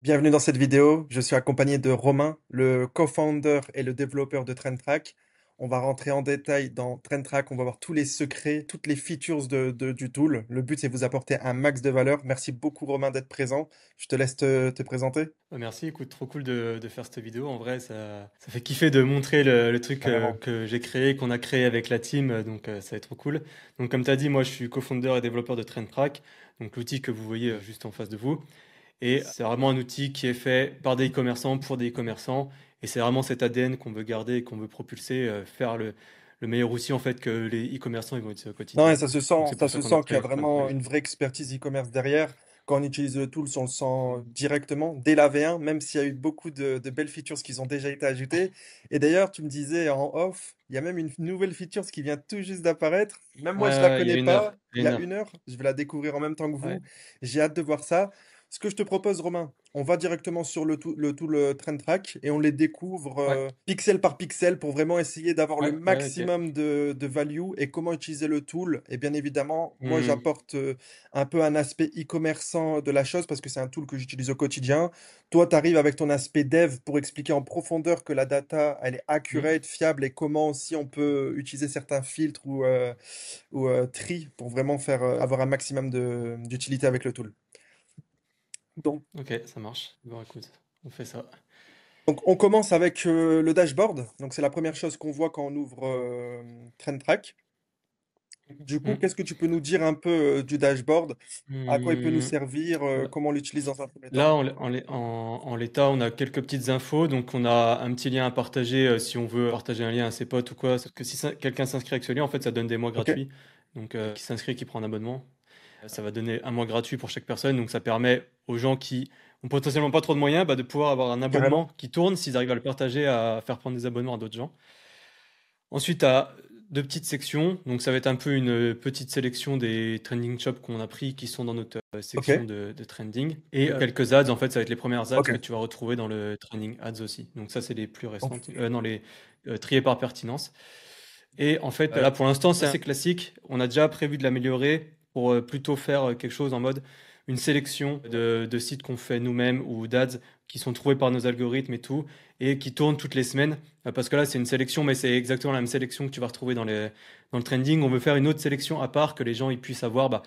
Bienvenue dans cette vidéo. Je suis accompagné de Romain, le co-founder et le développeur de TrendTrack. On va rentrer en détail dans TrendTrack. On va voir tous les secrets, toutes les features du tool. Le but, c'est de vous apporter un max de valeur. Merci beaucoup, Romain, d'être présent. Je te laisse te présenter. Merci, écoute, trop cool de faire cette vidéo. En vrai, ça fait kiffer de montrer le truc Carrément. que j'ai créé, qu'on a créé avec la team, donc ça va être trop cool. Donc comme tu as dit, moi je suis co-founder et développeur de TrendTrack, donc l'outil que vous voyez juste en face de vous. Et c'est vraiment un outil qui est fait par des e-commerçants pour des e-commerçants. Et c'est vraiment cet ADN qu'on veut garder et qu'on veut propulser, faire le meilleur outil en fait que les e-commerçants ils vont utiliser au Non, et quotidien. Donc c'est ça pour se ça qu'on a sent qu'il y a créé vraiment TrendTrack. une vraie expertise e-commerce derrière. Quand on utilise le tool, on le sent directement dès la V1, même s'il y a eu beaucoup de belles features qui ont déjà été ajoutées. Et d'ailleurs, tu me disais en off, il y a même une nouvelle feature qui vient tout juste d'apparaître. Même moi, je la Ouais, il y a connais une heure. pas. Il y Il a y une a heure. 1 heure, je vais la découvrir en même temps que Ouais. vous. J'ai hâte de voir ça. Ce que je te propose, Romain, on va directement sur le tool Trend Track et on les découvre Ouais. pixel par pixel pour vraiment essayer d'avoir le Ouais, ouais, ok. maximum de value et comment utiliser le tool. Et bien évidemment, moi Hmm. j'apporte un peu un aspect e-commerçant de la chose parce que c'est un tool que j'utilise au quotidien. Toi, tu arrives avec ton aspect dev pour expliquer en profondeur que la data, elle est Hmm. accurate, fiable et comment aussi on peut utiliser certains filtres ou tri pour vraiment faire avoir un maximum d'utilité avec le tool. Donc, Ok, ça marche. Bon, écoute, on fait ça. on commence avec le dashboard. Donc, c'est la première chose qu'on voit quand on ouvre TrendTrack. Du coup, Hmm. qu'est-ce que tu peux nous dire un peu du dashboard? À quoi il peut nous Hmm. servir? Bah, Comment on l'utilise dans un premier temps? là, en l'état, on a quelques petites infos. Donc, on a un petit lien à partager si on veut partager un lien à ses potes ou quoi. Parce que si quelqu'un s'inscrit avec ce lien, en fait, ça donne des mois Ok, gratuits. Donc, qui s'inscrit, qui prend un abonnement, ça va donner un mois gratuit pour chaque personne. Donc, ça permet aux gens qui ont potentiellement pas trop de moyens bah, de pouvoir avoir un abonnement carrément. qui tourne s'ils arrivent à le partager, à faire prendre des abonnements à d'autres gens. Ensuite, tu as deux petites sections. Donc, ça va être un peu une petite sélection des trending shops qu'on a pris qui sont dans notre Ok, section de trending. Et quelques ads, en fait, ça va être les premières ads que ok. tu vas retrouver dans le trending ads aussi. Donc, ça, c'est les plus Donc, récentes. Non, les triés par pertinence. Et en fait, là, pour l'instant, c'est assez classique. On a déjà prévu de l'améliorer pour plutôt faire quelque chose en mode une sélection de sites qu'on fait nous-mêmes ou d'ads qui sont trouvés par nos algorithmes et tout, et qui tournent toutes les semaines. Parce que là, c'est une sélection, mais c'est exactement la même sélection que tu vas retrouver dans le trending. On veut faire une autre sélection à part que les gens ils puissent avoir bah,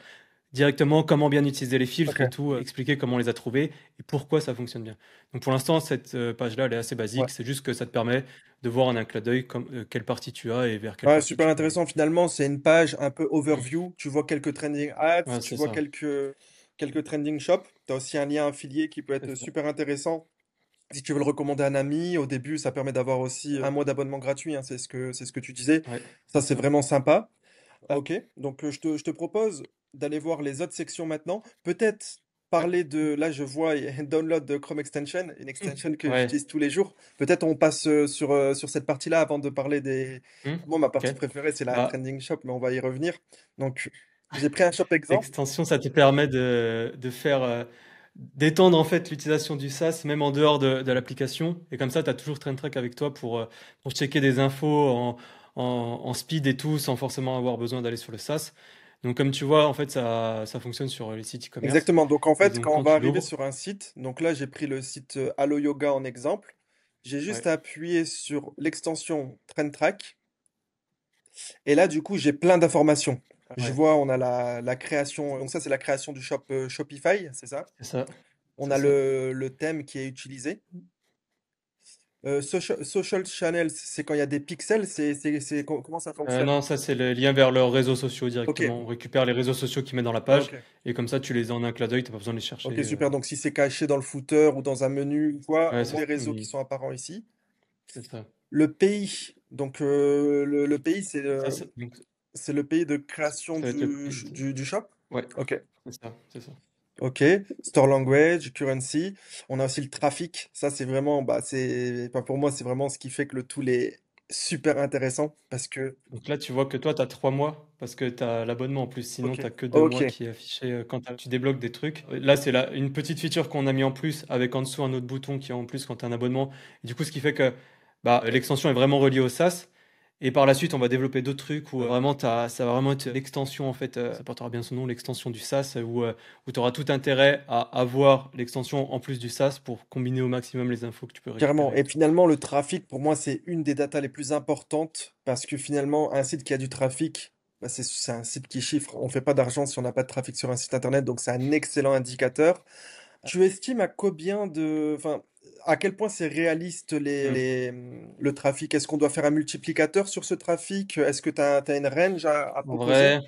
directement comment bien utiliser les filtres et ok, tout, expliquer comment on les a trouvés et pourquoi ça fonctionne bien. Donc pour l'instant, cette page-là, elle est assez ouais. basique. C'est juste que ça te permet de voir en un clin d'œil quelle partie tu as et vers quelle Ouais, partie super tu peux aller. intéressant. Finalement, c'est une page un peu Mm. overview. Tu vois quelques trending ads, Ouais, tu c'est vois ça. quelques trending shops. Tu as aussi un lien affilié qui peut C'est être ça. super intéressant. Si tu veux le recommander à un ami, au début, ça permet d'avoir aussi un mois d'abonnement gratuit, hein, c'est ce que tu disais. Ouais, Ça, c'est c'est ça. vraiment sympa. Ok, donc je te propose d'aller voir les autres sections maintenant. Peut-être Ouais. parler de, là je vois, il y a un download de Chrome Extension, une Mm. extension que Ouais. j'utilise tous les jours. Peut-être on passe sur cette partie-là avant de parler des... Mm. Moi, ma partie Ok. préférée, c'est la Bah, trending shop, mais on va y revenir. Donc, j'ai pris un shop exemple. l'extension, ça te permet de faire d'étendre en fait l'utilisation du SaaS même en dehors de l'application. Et comme ça, tu as toujours TrendTrack avec toi pour checker des infos en speed et tout sans forcément avoir besoin d'aller sur le SaaS. Donc comme tu vois, en fait, ça fonctionne sur les sites e-commerce. Exactement. Donc, en Et fait, donc quand on quand va tu arriver l'ouvres, sur un site, donc là, j'ai pris le site Allo Yoga en exemple. J'ai ouais, juste à appuyer sur l'extension Trend Track. Et là, du coup, j'ai plein d'informations. Je ouais, vois, on a la création, donc ça, c'est la création du shop Shopify, c'est ça? c'est ça, On c'est a ça. le thème qui est utilisé. Social channels, c'est quand il y a des pixels, comment ça fonctionne? Non, ça c'est le lien vers leurs réseaux sociaux Ok, directement. On récupère les réseaux sociaux qu'ils mettent dans la page ok, et comme ça tu les as en un clin d'œil, t'as pas besoin de les chercher. ok, super. Donc, si c'est caché dans le footer ou dans un menu, ou quoi, Ouais, au c'est moins les ça, réseaux qui oui, sont apparents ici. c'est ça. Le pays, donc le pays, Ça, donc, c'est le pays de création ça va être le pays de... du shop? Ouais, Ok. c'est ça, c'est ça. Ok, store language, currency. On a aussi le trafic. Ça, c'est vraiment, bah, enfin, pour moi, c'est vraiment ce qui fait que le tool est super intéressant parce que, Donc là, tu vois que toi, tu as 3 mois parce que tu as l'abonnement en plus. Sinon, ok, tu que deux ok, mois qui est affiché quand tu débloques des trucs. Là, c'est une petite feature qu'on a mis en plus avec en dessous un autre bouton qui est en plus quand tu as un abonnement. Et du coup, ce qui fait que bah, l'extension est vraiment reliée au SaaS. Et par la suite, on va développer d'autres trucs où vraiment ça va vraiment être l'extension en fait, ça portera bien son nom, l'extension du SaaS où tu auras tout intérêt à avoir l'extension en plus du SaaS pour combiner au maximum les infos que tu peux Carrément. récupérer et Et tout. finalement, le trafic, pour moi, c'est une des datas les plus importantes parce que finalement, un site qui a du trafic, bah, c'est un site qui chiffre. On fait pas d'argent si on n'a pas de trafic sur un site internet, donc c'est un excellent indicateur. Tu estimes à combien enfin, à quel point c'est réaliste Mmh. le trafic? Est-ce qu'on doit faire un multiplicateur sur ce trafic? Est-ce que tu as, une range à En proposer? vrai,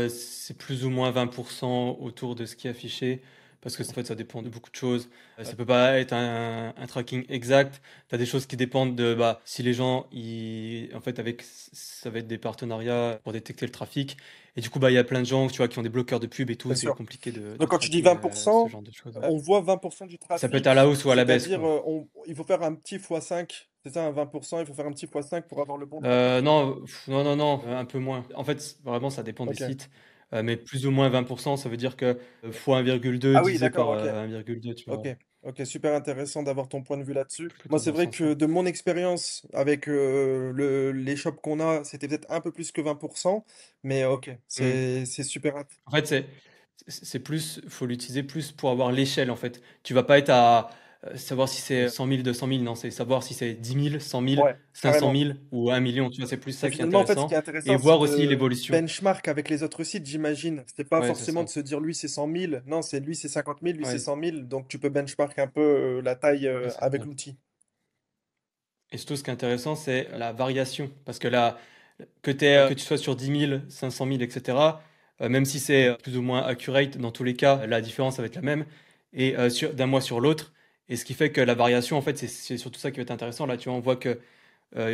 c'est plus ou moins 20% autour de ce qui est affiché, parce que en fait, ça dépend de beaucoup de choses. Ça peut pas être un tracking exact. Tu as des choses qui dépendent de bah, si les gens, en fait, ça va être des partenariats pour détecter le trafic. Et du coup, bah, il y a plein de gens tu vois, qui ont des bloqueurs de pub et tout. Bien C'est sûr. compliqué de Donc quand tu dis traquer ce 20%, genre de choses. on voit 20% du Ça peut être à la trafic, hausse ou à la baisse, c'est-à-dire quoi. il faut faire un petit x5, c'est ça, un 20%, il faut faire un petit x5 pour avoir le bon trafic? Non, non, non, non, un peu moins. En fait, vraiment, ça dépend des Ok. sites, mais plus ou moins 20%, ça veut dire que fois 1,2 Ah oui, divisé d'accord, par ok. 1,2, tu Ok, vois, ok, super intéressant d'avoir ton point de vue là-dessus. Moi, plutôt c'est dans ce vrai sens-là. que de mon expérience avec les shops qu'on a, c'était peut-être un peu plus que 20%, mais ok, Mmh. c'est super. En fait, c'est plus, faut l'utiliser plus pour avoir l'échelle, en fait. Tu vas pas être à savoir si c'est 100 000, 200 000, non, c'est savoir si c'est 10 000, 100 000, Ouais, 500 carrément. 000 ou 1 million. Tu vois, c'est plus Et ça qui est finalement, en fait, ce qui intéressant. est Et intéressant, c'est voir aussi de l'évolution. benchmark avec les autres sites, j'imagine. C'est pas Ouais, c'est forcément ça. de se dire lui c'est 100 000, non, c'est lui c'est 50 000, lui c'est Ouais, 100 000, donc tu peux benchmark un peu la taille ouais, c'est avec ça. l'outil. Et surtout, ce qui est intéressant, c'est la variation. Parce que là, Ouais, que tu sois sur 10 000, 500 000, etc., même si c'est plus ou moins accurate, dans tous les cas, la différence, ça va être la même, et d'un mois sur l'autre. Et ce qui fait que la variation, en fait, c'est surtout ça qui va être intéressant. Là, tu vois, on voit que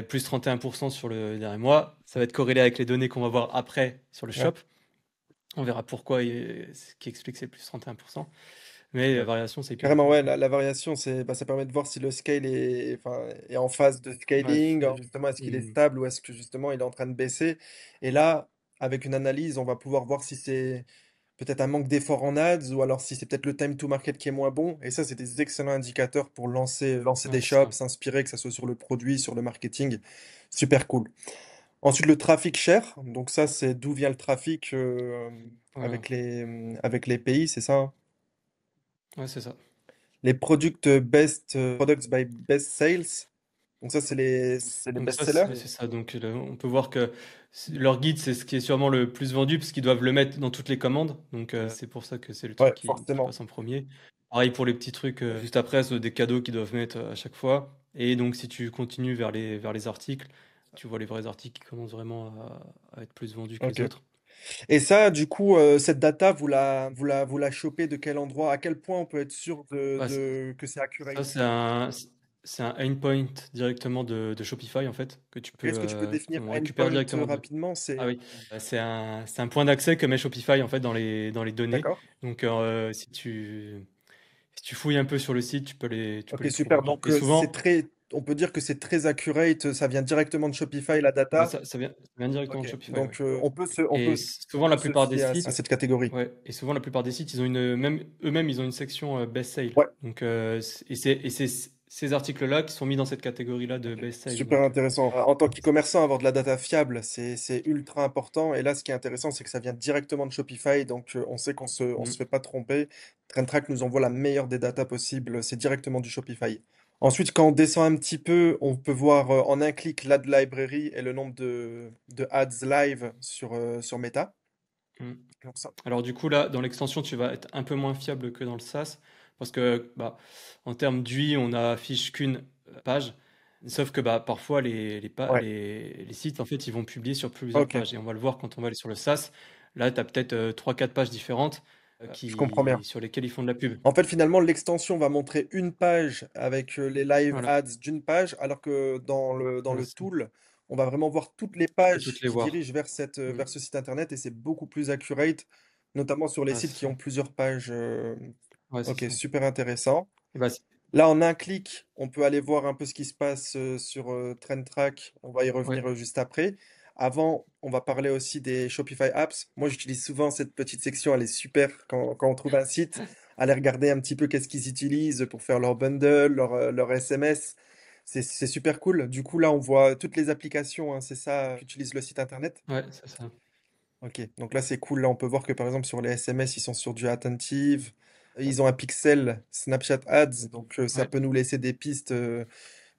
plus 31% sur le dernier mois, ça va être corrélé avec les données qu'on va voir après sur le ouais. shop. On verra pourquoi, et ce qui explique que c'est plus 31%. Mais la variation, c'est hyper Carrément, ouais, intéressant. la variation, ça permet de voir si le scale enfin, est en phase de Ouais, scaling, justement, est-ce qu'il est mm, stable ou est-ce que justement il est en train de baisser. Et là, avec une analyse, on va pouvoir voir si c'est peut-être un manque d'effort en ads ou alors si c'est peut-être le time to market qui est moins bon. Et ça, c'est des excellents indicateurs pour lancer ouais, des c'est ça. shops, s'inspirer, que ce soit sur le produit, sur le marketing. Super cool. Ensuite, le trafic cher. Donc ça, c'est d'où vient le trafic Voilà. avec les pays, c'est ça, hein? Ouais, c'est ça. Les products by best sales. Donc ça, c'est les Donc ça, best-sellers. c'est ça. Donc on peut voir que leur guide, c'est ce qui est sûrement le plus vendu parce qu'ils doivent le mettre dans toutes les commandes. Donc c'est pour ça que c'est le truc Ouais, qui forcément. passe en premier. Pareil pour les petits trucs juste après, c'est des cadeaux qu'ils doivent mettre à chaque fois. Et donc si tu continues vers les articles, tu vois les vrais articles qui commencent vraiment à être plus vendus que Ok. les autres. Et ça, du coup, cette data, vous la chopez de quel endroit? À quel point on peut être sûr Bah, que c'est ça, accurate? c'est un endpoint directement de Shopify en fait que Est-ce que tu peux définir qu'on récupère endpoint directement de. rapidement? Ah oui, c'est un point d'accès que met Shopify en fait dans les données. D'accord? Donc si tu fouilles un peu sur le site, tu peux Ok, les super. trouver. Donc, Et souvent, on peut dire que c'est très accurate. Ça vient directement de Shopify, la bah, data. ça vient directement Ok. de Shopify, ouais. Donc, Et souvent on la peut se plupart des fier à sites, cette catégorie. ouais, et souvent la plupart des sites, ils ont même eux-mêmes, ils ont une section best sale. Ouais. Donc et c'est ces articles-là qui sont mis dans cette catégorie-là de best sale. Super Donc intéressant. En tant qu'e-commerçant, avoir de la data fiable, c'est ultra important. Et là, ce qui est intéressant, c'est que ça vient directement de Shopify. Donc, on sait qu'on se fait pas tromper. TrendTrack nous envoie la meilleure des datas possibles. C'est directement du Shopify. Ensuite, quand on descend un petit peu, on peut voir en un clic l'ad library et le nombre de ads live sur Meta. mm. Donc ça, Alors du coup là, dans l'extension, tu vas être un peu moins fiable que dans le SaaS parce que bah, en termes d'UI, on n'affiche qu'une page. Sauf que bah, parfois ouais, les sites en fait ils vont publier sur plusieurs ok, pages et on va le voir quand on va aller sur le SaaS. Là, tu as peut-être 3-4 pages différentes je comprends bien. sur lesquelles ils font de la pub. En fait, finalement, l'extension va montrer une page avec les live Voilà, ads d'une page, alors que dans le c'est ça. tool, on va vraiment voir toutes les Tu peux toutes pages les qui voir. dirigent Mm. vers ce site internet et c'est beaucoup plus accurate, notamment sur les Ouais, sites c'est qui ça. ont plusieurs pages. Ouais, c'est Ok, ça. super intéressant. Et bah, Là, en un clic, on peut aller voir un peu ce qui se passe sur TrendTrack. On va y ouais. revenir juste après. Avant, on va parler aussi des Shopify Apps. Moi, j'utilise souvent cette petite section. Elle est super quand on trouve un site. Aller regarder un petit peu qu'est-ce qu'ils utilisent pour faire leur bundle, leur SMS. C'est super cool. Du coup, là, on voit toutes les applications, hein, c'est ça, qu'utilise le site internet. Ouais, c'est ça. Ok, donc là, c'est cool. Là, on peut voir que par exemple, sur les SMS, ils sont sur du attentive. Ils ont un pixel Snapchat Ads, donc ça Ouais, peut nous laisser des pistes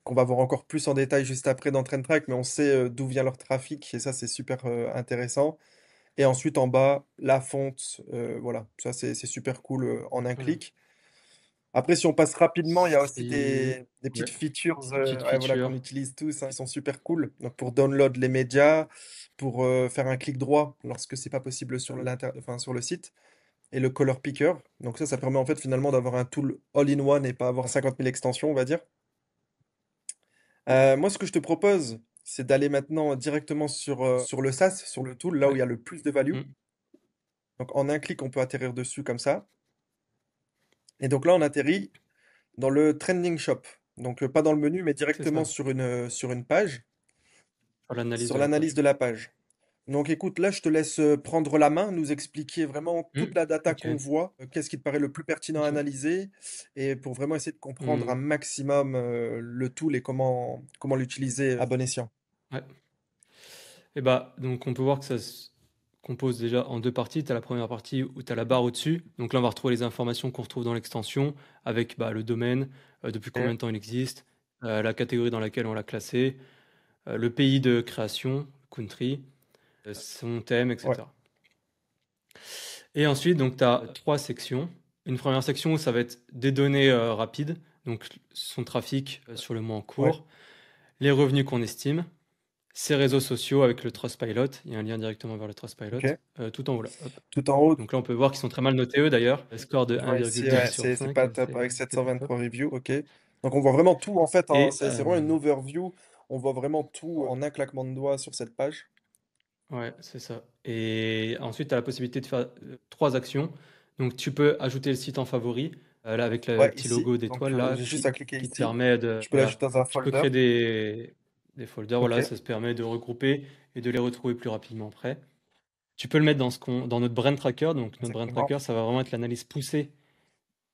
qu'on va voir encore plus en détail juste après dans Trend Track, mais on sait d'où vient leur trafic et ça, c'est super intéressant. Et ensuite, en bas, la fonte, voilà, ça, c'est super cool en un voilà. clic. Après, si on passe rapidement, il y a aussi Et des ouais, petites features des petites ouais, voilà, qu'on features. utilise tous, hein, qui sont super cool. Donc pour download les médias, pour faire un clic droit lorsque c'est pas possible sur enfin, sur le site, et le color picker. Donc ça permet en fait finalement d'avoir un tool all-in-one et pas avoir 50 000 extensions, on va dire. Moi, ce que je te propose, c'est d'aller maintenant directement sur le SaaS, sur le tool, là où Ouais. il y a le plus de value. Mm. Donc en un clic, on peut atterrir dessus comme ça. Et donc là, on atterrit dans le trending shop. Donc pas dans le menu, mais C'est directement ça. sur une page, Pour l'analyse sur de la l'analyse page. de la page. Donc écoute, là je te laisse prendre la main, nous expliquer vraiment toute Mm. la data qu'on Ok. voit, qu'est-ce qui te paraît le plus pertinent à Ok. analyser, et pour vraiment essayer de comprendre un Mm. maximum le tool et comment l'utiliser à bon escient. Ouais. Et bah, donc on peut voir que ça se compose déjà en deux parties. Tu as la première partie où tu as la barre au-dessus. Donc là, on va retrouver les informations qu'on retrouve dans l'extension avec bah, le domaine, depuis combien Ok. de temps il existe, la catégorie dans laquelle on l'a classé, le pays de création, country, son thème, Ouais, etc. Et ensuite, donc, tu as trois sections. Une première section où ça va être des données rapides, donc son trafic sur le mois en ouais, cours, les revenus qu'on estime, ses réseaux sociaux avec le Trustpilot. Il y a un lien directement vers le Trustpilot, ok. tout en haut là. Hop. Tout en haut, Donc là, on peut voir qu'ils sont très mal notés, eux d'ailleurs. Un score de je vois ici, 1,2 ouais, sur c'est 5, pas top avec c'est pas top. 723 reviews, ok. Donc on voit vraiment tout en fait, hein, Et c'est vraiment une overview, on voit vraiment tout en un claquement de doigts sur cette page. ouais, c'est ça. Et ensuite, tu as la possibilité de faire trois actions. Donc, tu peux ajouter le site en favori, là, avec le Ouais, petit ici, logo donc d'étoile, là, j'ai juste à cliquer qui te ici, permet de. je peux Voilà. l'ajouter dans un Tu peux folder, créer des folders, ok. voilà, ça se permet de regrouper et de les retrouver plus rapidement après. Tu peux le mettre dans notre brand tracker. Donc, notre brand Exactement. tracker, ça va vraiment être l'analyse poussée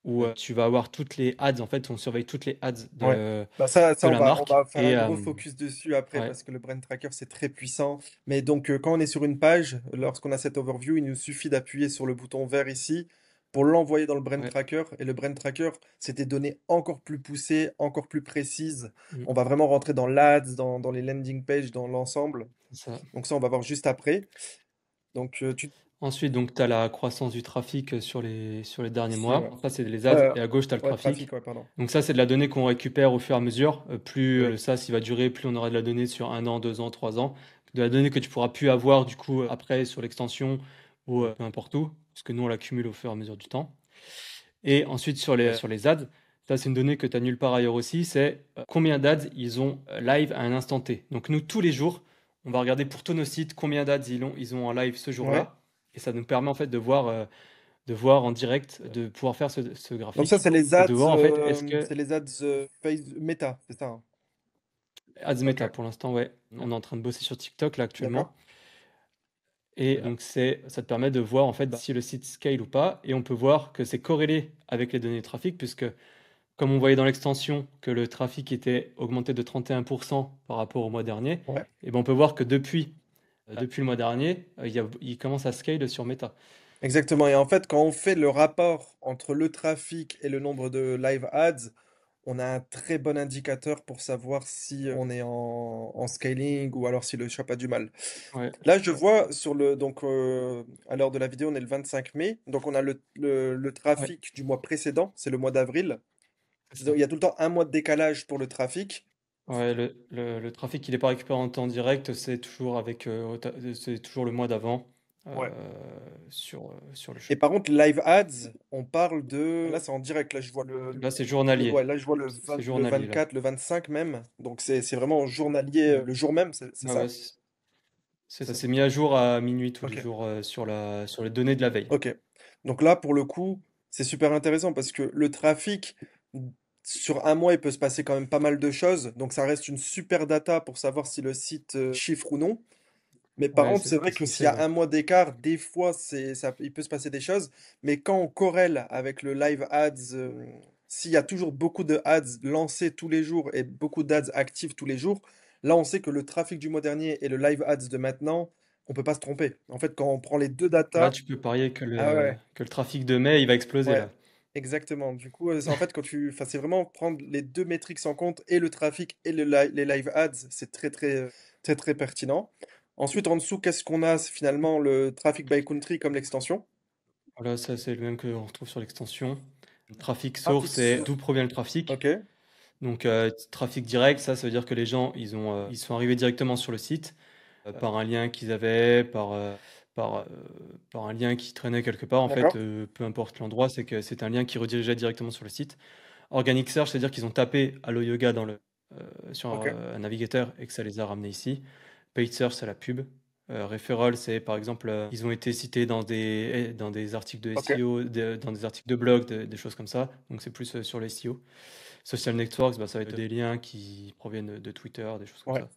où tu vas avoir toutes les ads. En fait, on surveille toutes les ads Ouais. de, Bah ça de la on marque. va faire Et un gros focus dessus après ouais, parce que le Brand Tracker c'est très puissant. Mais donc quand on est sur une page, lorsqu'on a cette overview, il nous suffit d'appuyer sur le bouton vert ici pour l'envoyer dans le Brand ouais. Tracker. Et le Brand Tracker, c'est des données encore plus poussées, encore plus précises. Mm, On va vraiment rentrer dans l'ADS, dans les landing pages, dans l'ensemble. c'est ça. Donc ça, on va voir juste après. Donc Ensuite, donc, tu as la croissance du trafic sur les derniers ici, ouais. mois. Ça, c'est les ads. Et à gauche, tu as le Ouais, trafic, trafic. ouais, pardon. Donc ça, c'est de la donnée qu'on récupère au fur et à mesure. Plus Oui. le SaaS il va durer, plus on aura de la donnée sur 1 an, 2 ans, 3 ans. De la donnée que tu pourras plus avoir du coup après sur l'extension ou peu importe où, parce que nous, on l'accumule au fur et à mesure du temps. Et ensuite, sur les ads, ça, c'est une donnée que tu as nulle part ailleurs aussi, c'est combien d'ads ils ont live à un instant T. Donc nous, tous les jours, on va regarder pour tous nos sites combien d'ads ils ont en live ce Ouais. jour-là. Et ça nous permet en fait de voir en direct, de pouvoir faire ce Donc ça, graphique et de voir en fait, est-ce que c'est les ads Meta, c'est ça, hein. Ads Ok. Meta pour l'instant, ouais. On est en train de bosser sur TikTok là D'accord. actuellement. Et donc ça te permet de voir en fait si le site scale ou pas. Et on peut voir que c'est corrélé avec les données de trafic, puisque comme on voyait dans l'extension que le trafic était augmenté de 31% par rapport au mois dernier, Ouais. et ben on peut voir que depuis le mois dernier, il commence à scale sur Meta. Exactement. Et en fait, quand on fait le rapport entre le trafic et le nombre de live ads, on a un très bon indicateur pour savoir si on est en scaling ou alors si le shop a du mal. Ouais, Là, je vois donc, à l'heure de la vidéo, on est le 25 mai. Donc, on a le ouais, trafic du mois précédent, c'est le mois d'avril. c'est Il ça. y a tout le temps un mois de décalage pour le trafic. Ouais, le trafic, il n'est pas récupéré en temps direct, c'est toujours le mois d'avant Ouais. sur le Et shop. par contre, live ads, on parle de. Là, c'est en direct. Là, je vois Là, c'est journalier. ouais, là, je vois C'est le journalier, là. 24, le 25 même. Donc, c'est vraiment journalier, Ouais, le jour même, c'est ouais, ouais, ça? ça s'est mis à jour à minuit tous les Ok. jours sur les données de la veille. Ok. Donc là, pour le coup, c'est super intéressant parce que le trafic, sur un mois, il peut se passer quand même pas mal de choses. Donc, ça reste une super data pour savoir si le site chiffre ou non. Mais par Ouais, contre, c'est c'est vrai que s'il y essentiel, a ouais. un mois d'écart, des fois, il peut se passer des choses. Mais quand on corrèle avec le live ads s'il y a toujours beaucoup de ads lancés tous les jours et beaucoup d'ads actifs tous les jours, là on sait que le trafic du mois dernier et le live ads de maintenant, on peut pas se tromper. En fait, quand on prend les deux Là, datas, tu peux parier ah ouais, que le trafic de mai, il va exploser ouais, là. exactement. Du coup, c'est en fait quand enfin, c'est vraiment prendre les deux métriques en compte et le trafic et les live ads, c'est très pertinent. Ensuite, en dessous, qu'est-ce qu'on a? C'est finalement le traffic by country comme l'extension. Voilà, ça c'est le même qu'on retrouve sur l'extension. Traffic Trafic source, c'est source. d'où provient le trafic. Ok, Donc, trafic direct, ça veut dire que les gens, ils sont arrivés directement sur le site par un lien qu'ils avaient, par, euh, par un lien qui traînait quelque part. En fait, d'accord. peu importe l'endroit, c'est que c'est un lien qui redirigeait directement sur le site. Organic Search, c'est-à-dire qu'ils ont tapé Allo Yoga sur Ok, un navigateur et que ça les a ramenés ici. Paid Search, c'est la pub. Referral, c'est par exemple, ils ont été cités dans des articles de ok. SEO, dans des articles de blog, des choses comme ça. Donc c'est plus sur les SEO. Social Networks, bah, ça va être des liens qui proviennent de Twitter, des choses comme Ouais. ça.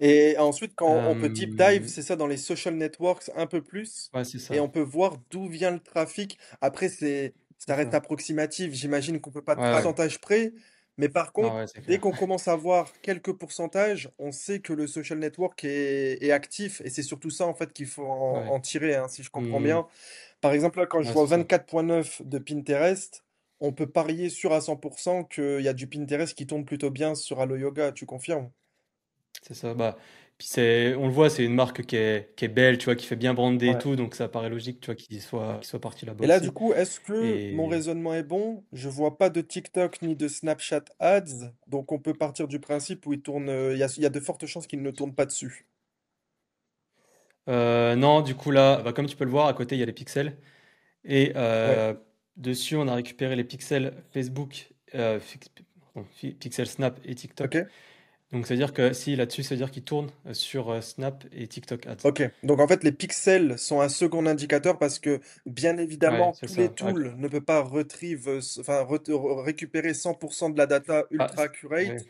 Et ensuite, quand on peut deep dive, Euh, c'est ça, dans les social networks un peu plus, ouais, c'est et ça. on peut voir d'où vient le trafic. Après, C'est ça reste ça. approximatif. J'imagine qu'on peut pas de Ouais, ouais. pourcentage près, mais par Non, contre, ouais, c'est dès clair. qu'on commence à voir quelques pourcentages, on sait que le social network est actif, et c'est surtout ça en fait qu'il faut Ouais. en tirer, hein, si je comprends Hmm. bien. Par exemple, là, quand je Ouais, vois c'est ça. 24,9 de Pinterest, on peut parier sûr à 100% qu'il y a du Pinterest qui tourne plutôt bien sur Allo Yoga. Tu confirmes? C'est ça. Bah, puis on le voit, c'est une marque qui est belle, tu vois, qui fait bien brander et Ouais. tout, donc ça paraît logique, tu vois, qu'il soit parti là-bas Et là, du aussi. coup, est-ce que mon Et raisonnement est bon? Je vois pas de TikTok ni de Snapchat ads, donc on peut partir du principe où il tourne, il y a de fortes chances qu'il ne tourne pas dessus. non, du coup là, bah, comme tu peux le voir, à côté il y a les pixels et Ouais, dessus on a récupéré les pixels Facebook, pixels Snap et TikTok. ok, Donc c'est-à-dire que si là-dessus, c'est-à-dire qu'il tourne sur Snap et TikTok Ads. ok. Donc en fait, les pixels sont un second indicateur parce que, bien Ouais, évidemment, c'est tous les ça. Ah, tools ne peuvent pas enfin, récupérer 100% de la data ah, ultra ouais, accurate.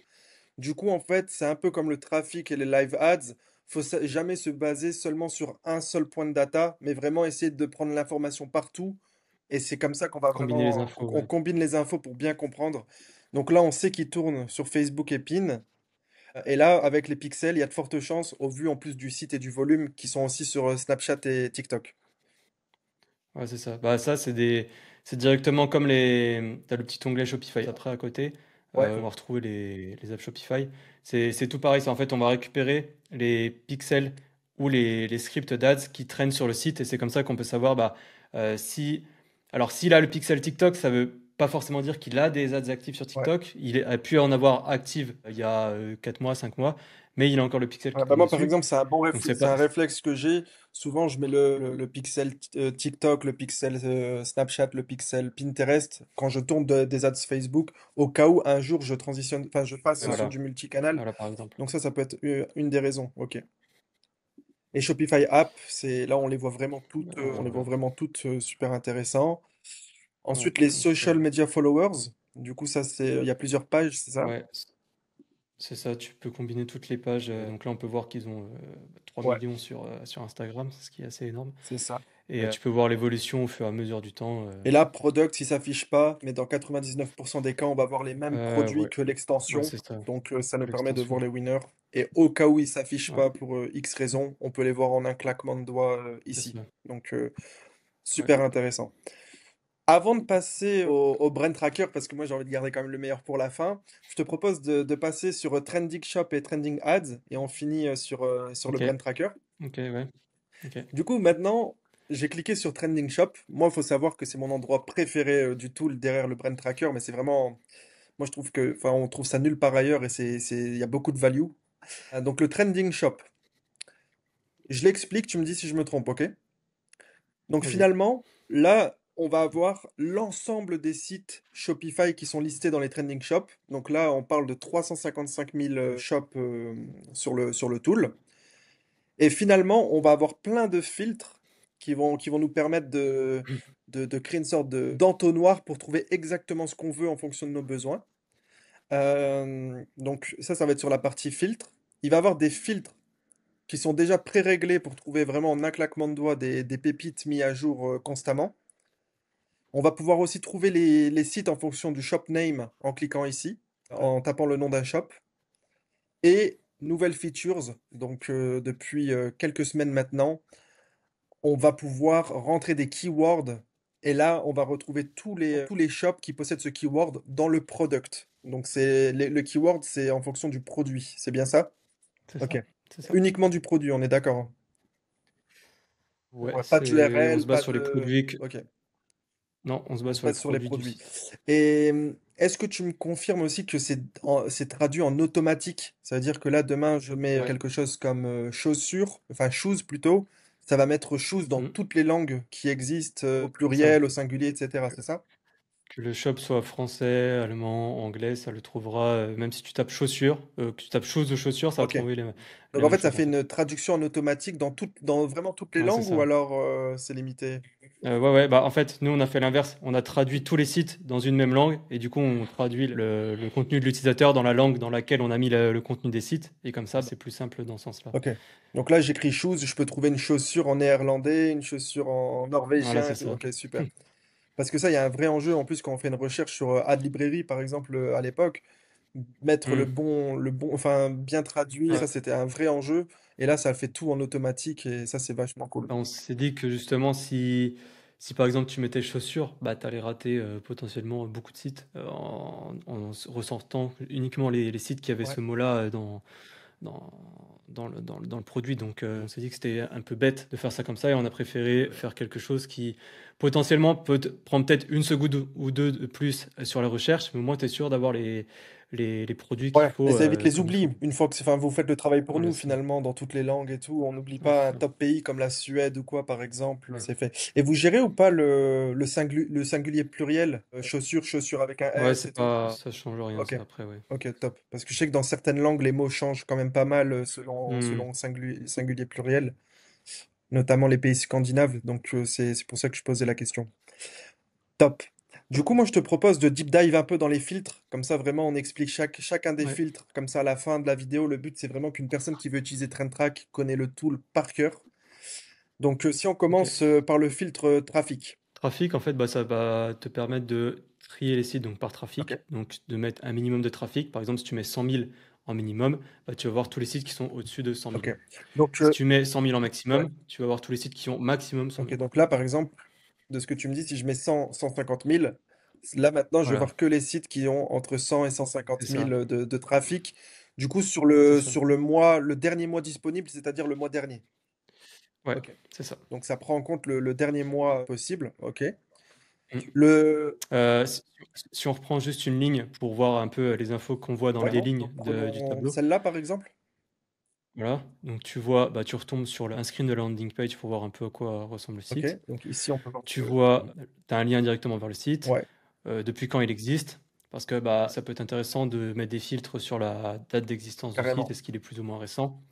Du coup, en fait, c'est un peu comme le trafic et les live ads. Faut jamais se baser seulement sur un seul point de data, mais vraiment essayer de prendre l'information partout. Et c'est comme ça qu'on va combiner les vraiment, infos, on ouais. combine les infos pour bien comprendre. Donc là, on sait qu'il tourne sur Facebook et Pin. Et là, avec les pixels, il y a de fortes chances, au vu en plus du site et du volume, qui sont aussi sur Snapchat et TikTok. Ouais, c'est ça. Bah ça, c'est directement comme t'as le petit onglet Shopify après à côté. Ouais, On va retrouver les apps Shopify. C'est tout pareil. C'est en fait, on va récupérer les pixels ou les scripts d'ads qui traînent sur le site et c'est comme ça qu'on peut savoir bah, si. Alors, s'il a le pixel TikTok, ça veut pas forcément dire qu'il a des ads actifs sur ouais. TikTok. A pu en avoir active il y a 4 mois, 5 mois, mais il a encore le pixel qui Ouais, bah tourne moi, par dessus. exemple, Donc, c'est c'est pas. un réflexe que j'ai. Souvent, je mets le pixel TikTok, le pixel Snapchat, le pixel Pinterest quand je tourne des ads Facebook, au cas où un jour je transitionne, enfin, je passe sur Voilà. du multicanal. Voilà, par exemple. Donc ça peut être une des raisons. Ok. Et Shopify App, là, on les voit Euh, vraiment toutes super intéressant. ouais, Ensuite, les donc, social media followers. Du coup, il y a plusieurs pages, c'est ça? ouais. C'est ça, tu peux combiner toutes les pages. Donc là, on peut voir qu'ils ont 3 Ouais, millions sur Instagram, ce qui est assez énorme. c'est ça. Et tu peux voir l'évolution au fur et à mesure du temps. Et là, product, il s'affiche pas, mais dans 99% des cas, on va voir les mêmes produits Ouais, que ouais, l'extension. c'est ça, Donc, ça que nous permet de voir l'extension. les winners. Et au cas où ils s'affichent Ouais, pas pour X raisons, on peut les voir en un claquement de doigts c'est ici. ça. Donc, Ouais, super intéressant. Avant de passer au Brand Tracker, parce que moi j'ai envie de garder quand même le meilleur pour la fin, je te propose de passer sur Trending Shop et Trending Ads et on finit sur le ok, Brand Tracker. ok, ouais, ok. Du coup, maintenant, j'ai cliqué sur Trending Shop. Moi, il faut savoir que c'est mon endroit préféré du tool derrière le Brand Tracker, mais c'est vraiment. Moi, je trouve que. Enfin, on trouve ça nulle part ailleurs et il y a beaucoup de value. Donc, le Trending Shop, je l'explique, tu me dis si je me trompe, ok? Donc, Vas-y. finalement, là, on va avoir l'ensemble des sites Shopify qui sont listés dans les Trending Shop. Donc, là, on parle de 355 000 shops sur le tool. Et finalement, on va avoir plein de filtres qui vont nous permettre de créer une sorte d'entonnoir pour trouver exactement ce qu'on veut en fonction de nos besoins. Donc ça va être sur la partie filtre. Il va y avoir des filtres qui sont déjà pré-réglés pour trouver vraiment en un claquement de doigts des pépites mis à jour constamment. On va pouvoir aussi trouver les sites en fonction du shop name en cliquant ici, en tapant le nom d'un shop. Et nouvelles features, donc depuis quelques semaines maintenant, on va pouvoir rentrer des keywords et là, on va retrouver tous les shops qui possèdent ce keyword dans le product. Donc le keyword, c'est en fonction du produit. C'est bien ça? C'est Ok. ça, c'est ça. Uniquement du produit, on est d'accord, hein. Ouais, Ouais, pas de on l'URL, se base pas sur les de... produits Ok, non, on se on base se sur les base sur les produits du produits. site. Et est-ce que tu me confirmes aussi que c'est traduit en automatique? Ça veut dire que là, demain, je mets Ouais. quelque chose comme chaussures, enfin shoes plutôt, ça va mettre shoes dans Mmh. toutes les langues qui existent, au C'est ça. pluriel, au singulier, etc. C'est ça? Que le shop soit français, allemand, anglais, ça le trouvera, même si tu tapes chaussures, que tu tapes choses de chaussures, ça va Ok. trouver Donc les en mêmes fait, ça choses, en fait fait. une traduction en automatique dans vraiment toutes les Ouais, c'est langues ou ça. alors c'est limité? Ouais, ouais, bah, en fait, nous, on a fait l'inverse. On a traduit tous les sites dans une même langue et du coup, on traduit le contenu de l'utilisateur dans la langue dans laquelle on a mis le contenu des sites et comme ça, c'est plus simple dans ce sens-là. Ok. Donc là, j'écris shoes, je peux trouver une chaussure en néerlandais, une chaussure en Voilà, norvégien c'est et tout. ça. Ok, super. Parce que ça, il y a un vrai enjeu en plus quand on fait une recherche sur AdLibrairie, par exemple, à l'époque, mettre Mmh. enfin, bien traduire, Ouais. ça, c'était un vrai enjeu. Et là, ça fait tout en automatique et ça, c'est vachement cool. Bah, on s'est dit que justement, si par exemple tu mettais chaussures, bah, tu allais rater potentiellement beaucoup de sites ressortant uniquement les sites qui avaient Ouais. ce mot-là dans, dans le produit. Donc on s'est dit que c'était un peu bête de faire ça comme ça et on a préféré faire quelque chose qui potentiellement peut prendre peut-être une seconde ou deux de plus sur la recherche, mais au moins tu es sûr d'avoir les produits qu'il Ouais, et faut ça évite les comme il oublis. faut. Une fois que enfin, vous faites le travail pour Voilà, nous, c'est ça. finalement, dans toutes les langues et tout, on n'oublie Ouais, pas c'est un ça. top pays comme la Suède ou quoi, par exemple, Ouais. c'est fait. Et vous gérez ou pas le singulier pluriel? Chaussures, chaussures avec un Ouais, S et c'est tout? pas, ça change rien Ok, ça après, ouais. ok, top. Parce que je sais que dans certaines langues, les mots changent quand même pas mal Hmm. selon singulier, pluriel, notamment les pays scandinaves. Donc c'est pour ça que je posais la question. Top. Du coup, moi, je te propose de deep dive un peu dans les filtres. Comme ça, vraiment, on explique chacun des Ouais, filtres. Comme ça, à la fin de la vidéo, le but, c'est vraiment qu'une personne qui veut utiliser TrendTrack connaît le tool par cœur. Donc, si on ok. commence par le filtre trafic. Trafic, en fait, bah, ça va te permettre de trier les sites donc, par Ok. trafic, donc de mettre un minimum de trafic. Par exemple, si tu mets 100 000 en minimum, bah, tu vas voir tous les sites qui sont au-dessus de 100 000. Ok. Donc, Si tu mets 100 000 en ouais. maximum, tu vas voir tous les sites qui ont maximum 100 Ok. 000. Donc là, par exemple, de ce que tu me dis, si je mets 150 000, là, maintenant, je vais Voilà, voir que les sites qui ont entre 100 et 150 c'est 000 ça, de trafic. Du coup, c'est ça. sur le mois, le dernier mois disponible, c'est-à-dire le mois dernier. Ouais, Ok. c'est ça. Donc ça prend en compte le dernier mois possible. Ok. Mm. Le... Si on reprend juste une ligne pour voir un peu les infos qu'on voit dans les Ouais. lignes Donc du prenons tableau. celle-là par exemple. Voilà, donc tu vois, bah, tu retombes sur un screen de la landing page pour voir un peu à quoi ressemble le Ok. site. Donc ici on peut voir Tu que... vois, tu as un lien directement vers le site, Ouais, depuis quand il existe, parce que bah, ça peut être intéressant de mettre des filtres sur la date d'existence du site, carrément. est-ce qu'il est plus ou moins récent.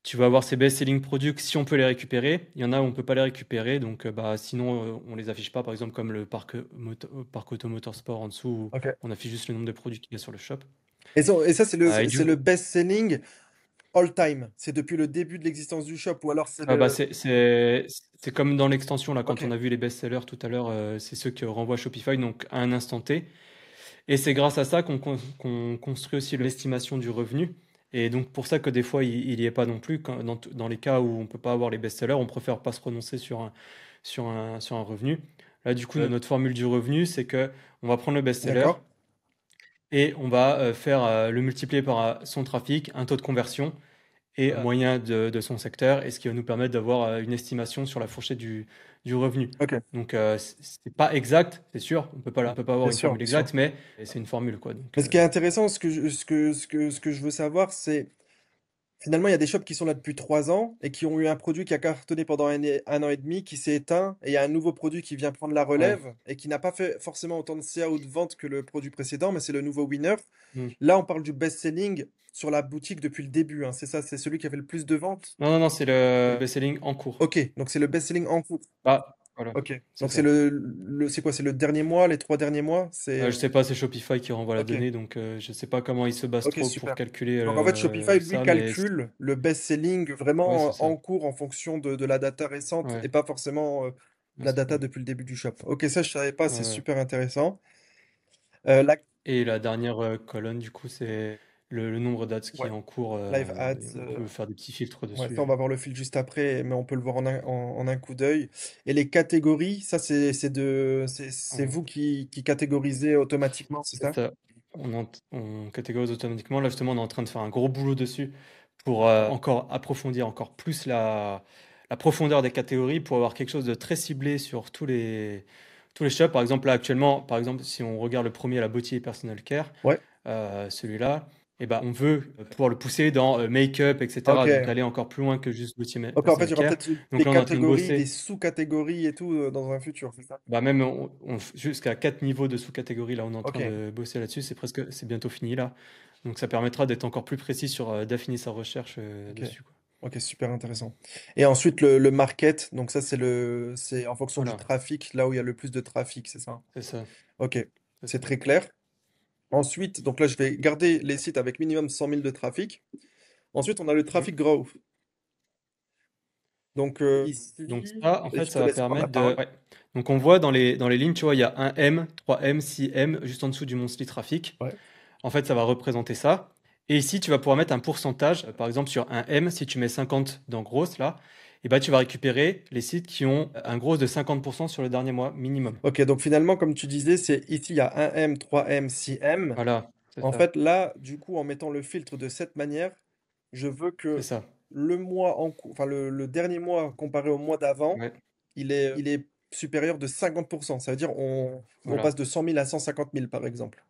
Tu vas avoir ces best-selling products si on peut les récupérer. Il y en a où on ne peut pas les récupérer, donc bah, sinon on ne les affiche pas, par exemple comme le parc auto motorsport en dessous, où Ok. on affiche juste le nombre de produits qu'il y a sur le shop. Et ça Et c'est du le coup, best-selling all time. C'est depuis le début de l'existence du shop ou alors c'est bah, le... c'est comme dans l'extension, là, Ok. quand on a vu les best-sellers tout à l'heure, c'est ceux que renvoie Shopify, donc à un instant T. Et c'est grâce à ça qu'on construit aussi l'estimation du revenu. Et donc pour ça que des fois, il y est pas non plus. Dans les cas où on peut pas avoir les best-sellers, on préfère pas se prononcer sur un revenu. Là, du coup, notre formule du revenu, c'est que on va prendre le best-seller D'accord. et on va faire le multiplier par son trafic, un taux de conversion et moyen de son secteur, et ce qui va nous permettre d'avoir une estimation sur la fourchette du revenu. Ok. Donc, c'est pas exact, c'est sûr, on peut pas avoir Bien une sûr, formule bien sûr. exacte, mais c'est une formule, quoi. Donc, Mais ce qui est intéressant, ce que je veux savoir, c'est finalement, il y a des shops qui sont là depuis 3 ans et qui ont eu un produit qui a cartonné pendant un an et demi, qui s'est éteint, et il y a un nouveau produit qui vient prendre la ouais. relève et qui n'a pas fait forcément autant de CA ou de ventes que le produit précédent, mais c'est le nouveau winner. Mm. Là, on parle du best-selling sur la boutique depuis le début, hein, c'est ça, c'est celui qui avait le plus de ventes. Non, non, non, c'est le best-selling en cours. Ok, donc c'est le best-selling en cours. Ah, voilà, Ok, c'est donc c'est ça. c'est quoi, c'est le dernier mois, les 3 derniers mois, Je sais pas, c'est Shopify qui renvoie la ok, donnée, donc je sais pas comment ils se basent ok, trop pour super. calculer Donc en fait, Shopify, lui, ça, mais calcule le best-selling ouais, c'est vraiment ça. en cours en fonction de la data récente Ouais. et pas forcément la c'est data cool. depuis le début du shop. Ok, ça je savais pas, Ouais, c'est ouais. super intéressant. La... Et la dernière colonne, du coup, c'est le nombre d'ads qui est Ouais, en cours. Live Et Ads. on peut faire des petits filtres Ouais, dessus. ça on va voir le fil juste après, mais on peut le voir en un coup d'œil. Et les catégories, ça c'est Ouais. vous qui catégorisez automatiquement, c'est C'est ça? ça. On catégorise automatiquement. Là, justement, on est en train de faire un gros boulot dessus pour encore approfondir encore plus la profondeur des catégories pour avoir quelque chose de très ciblé sur tous les shops. Par exemple, là, actuellement, par exemple, si on regarde le premier, la beauty et personal care, Ouais. celui-là, eh ben, on veut pouvoir le pousser dans make-up, etc. Donc, Ok. aller encore plus loin que juste beauty et Donc en fait, il personal y aura care. peut-être Donc, des là, on est en train de catégories, des bosser. sous-catégories et tout dans un futur, c'est ça? Bah même jusqu'à 4 niveaux de sous-catégories, là on est en Ok, train de bosser là-dessus, c'est bientôt fini là. Donc ça permettra d'être encore plus précis sur d'affiner sa recherche ok, dessus quoi. ok, super intéressant. Et ensuite le market, donc ça c'est en fonction du Voilà, trafic, là où il y a le plus de trafic, c'est ça? c'est ça, Ok, c'est c'est ça. très clair. Ensuite, donc là je vais garder les sites avec minimum 100 000 de trafic. Ensuite, on a le Mhm. traffic growth. Donc Donc ici, ça en et fait je te ça va laisse prendre la permettre de parole. ouais. Donc on voit dans les lignes, tu vois, il y a un M, 3M, 6M juste en dessous du monthly traffic. Ouais. En fait, ça va représenter ça. Et ici, tu vas pouvoir mettre un pourcentage. Par exemple, sur un M, si tu mets 50 dans grosse, là, et ben, tu vas récupérer les sites qui ont un gros de 50% sur le dernier mois minimum. Ok, donc finalement, comme tu disais, c'est ici il y a 1M, 3M, 6M. Voilà, c'est En ça. fait, là, du coup, en mettant le filtre de cette manière, je veux C'est que ça. le mois enfin le dernier mois comparé au mois d'avant, Ouais, il est supérieur de 50%. Ça veut dire on voilà, passe de 100 000 à 150 000 par exemple.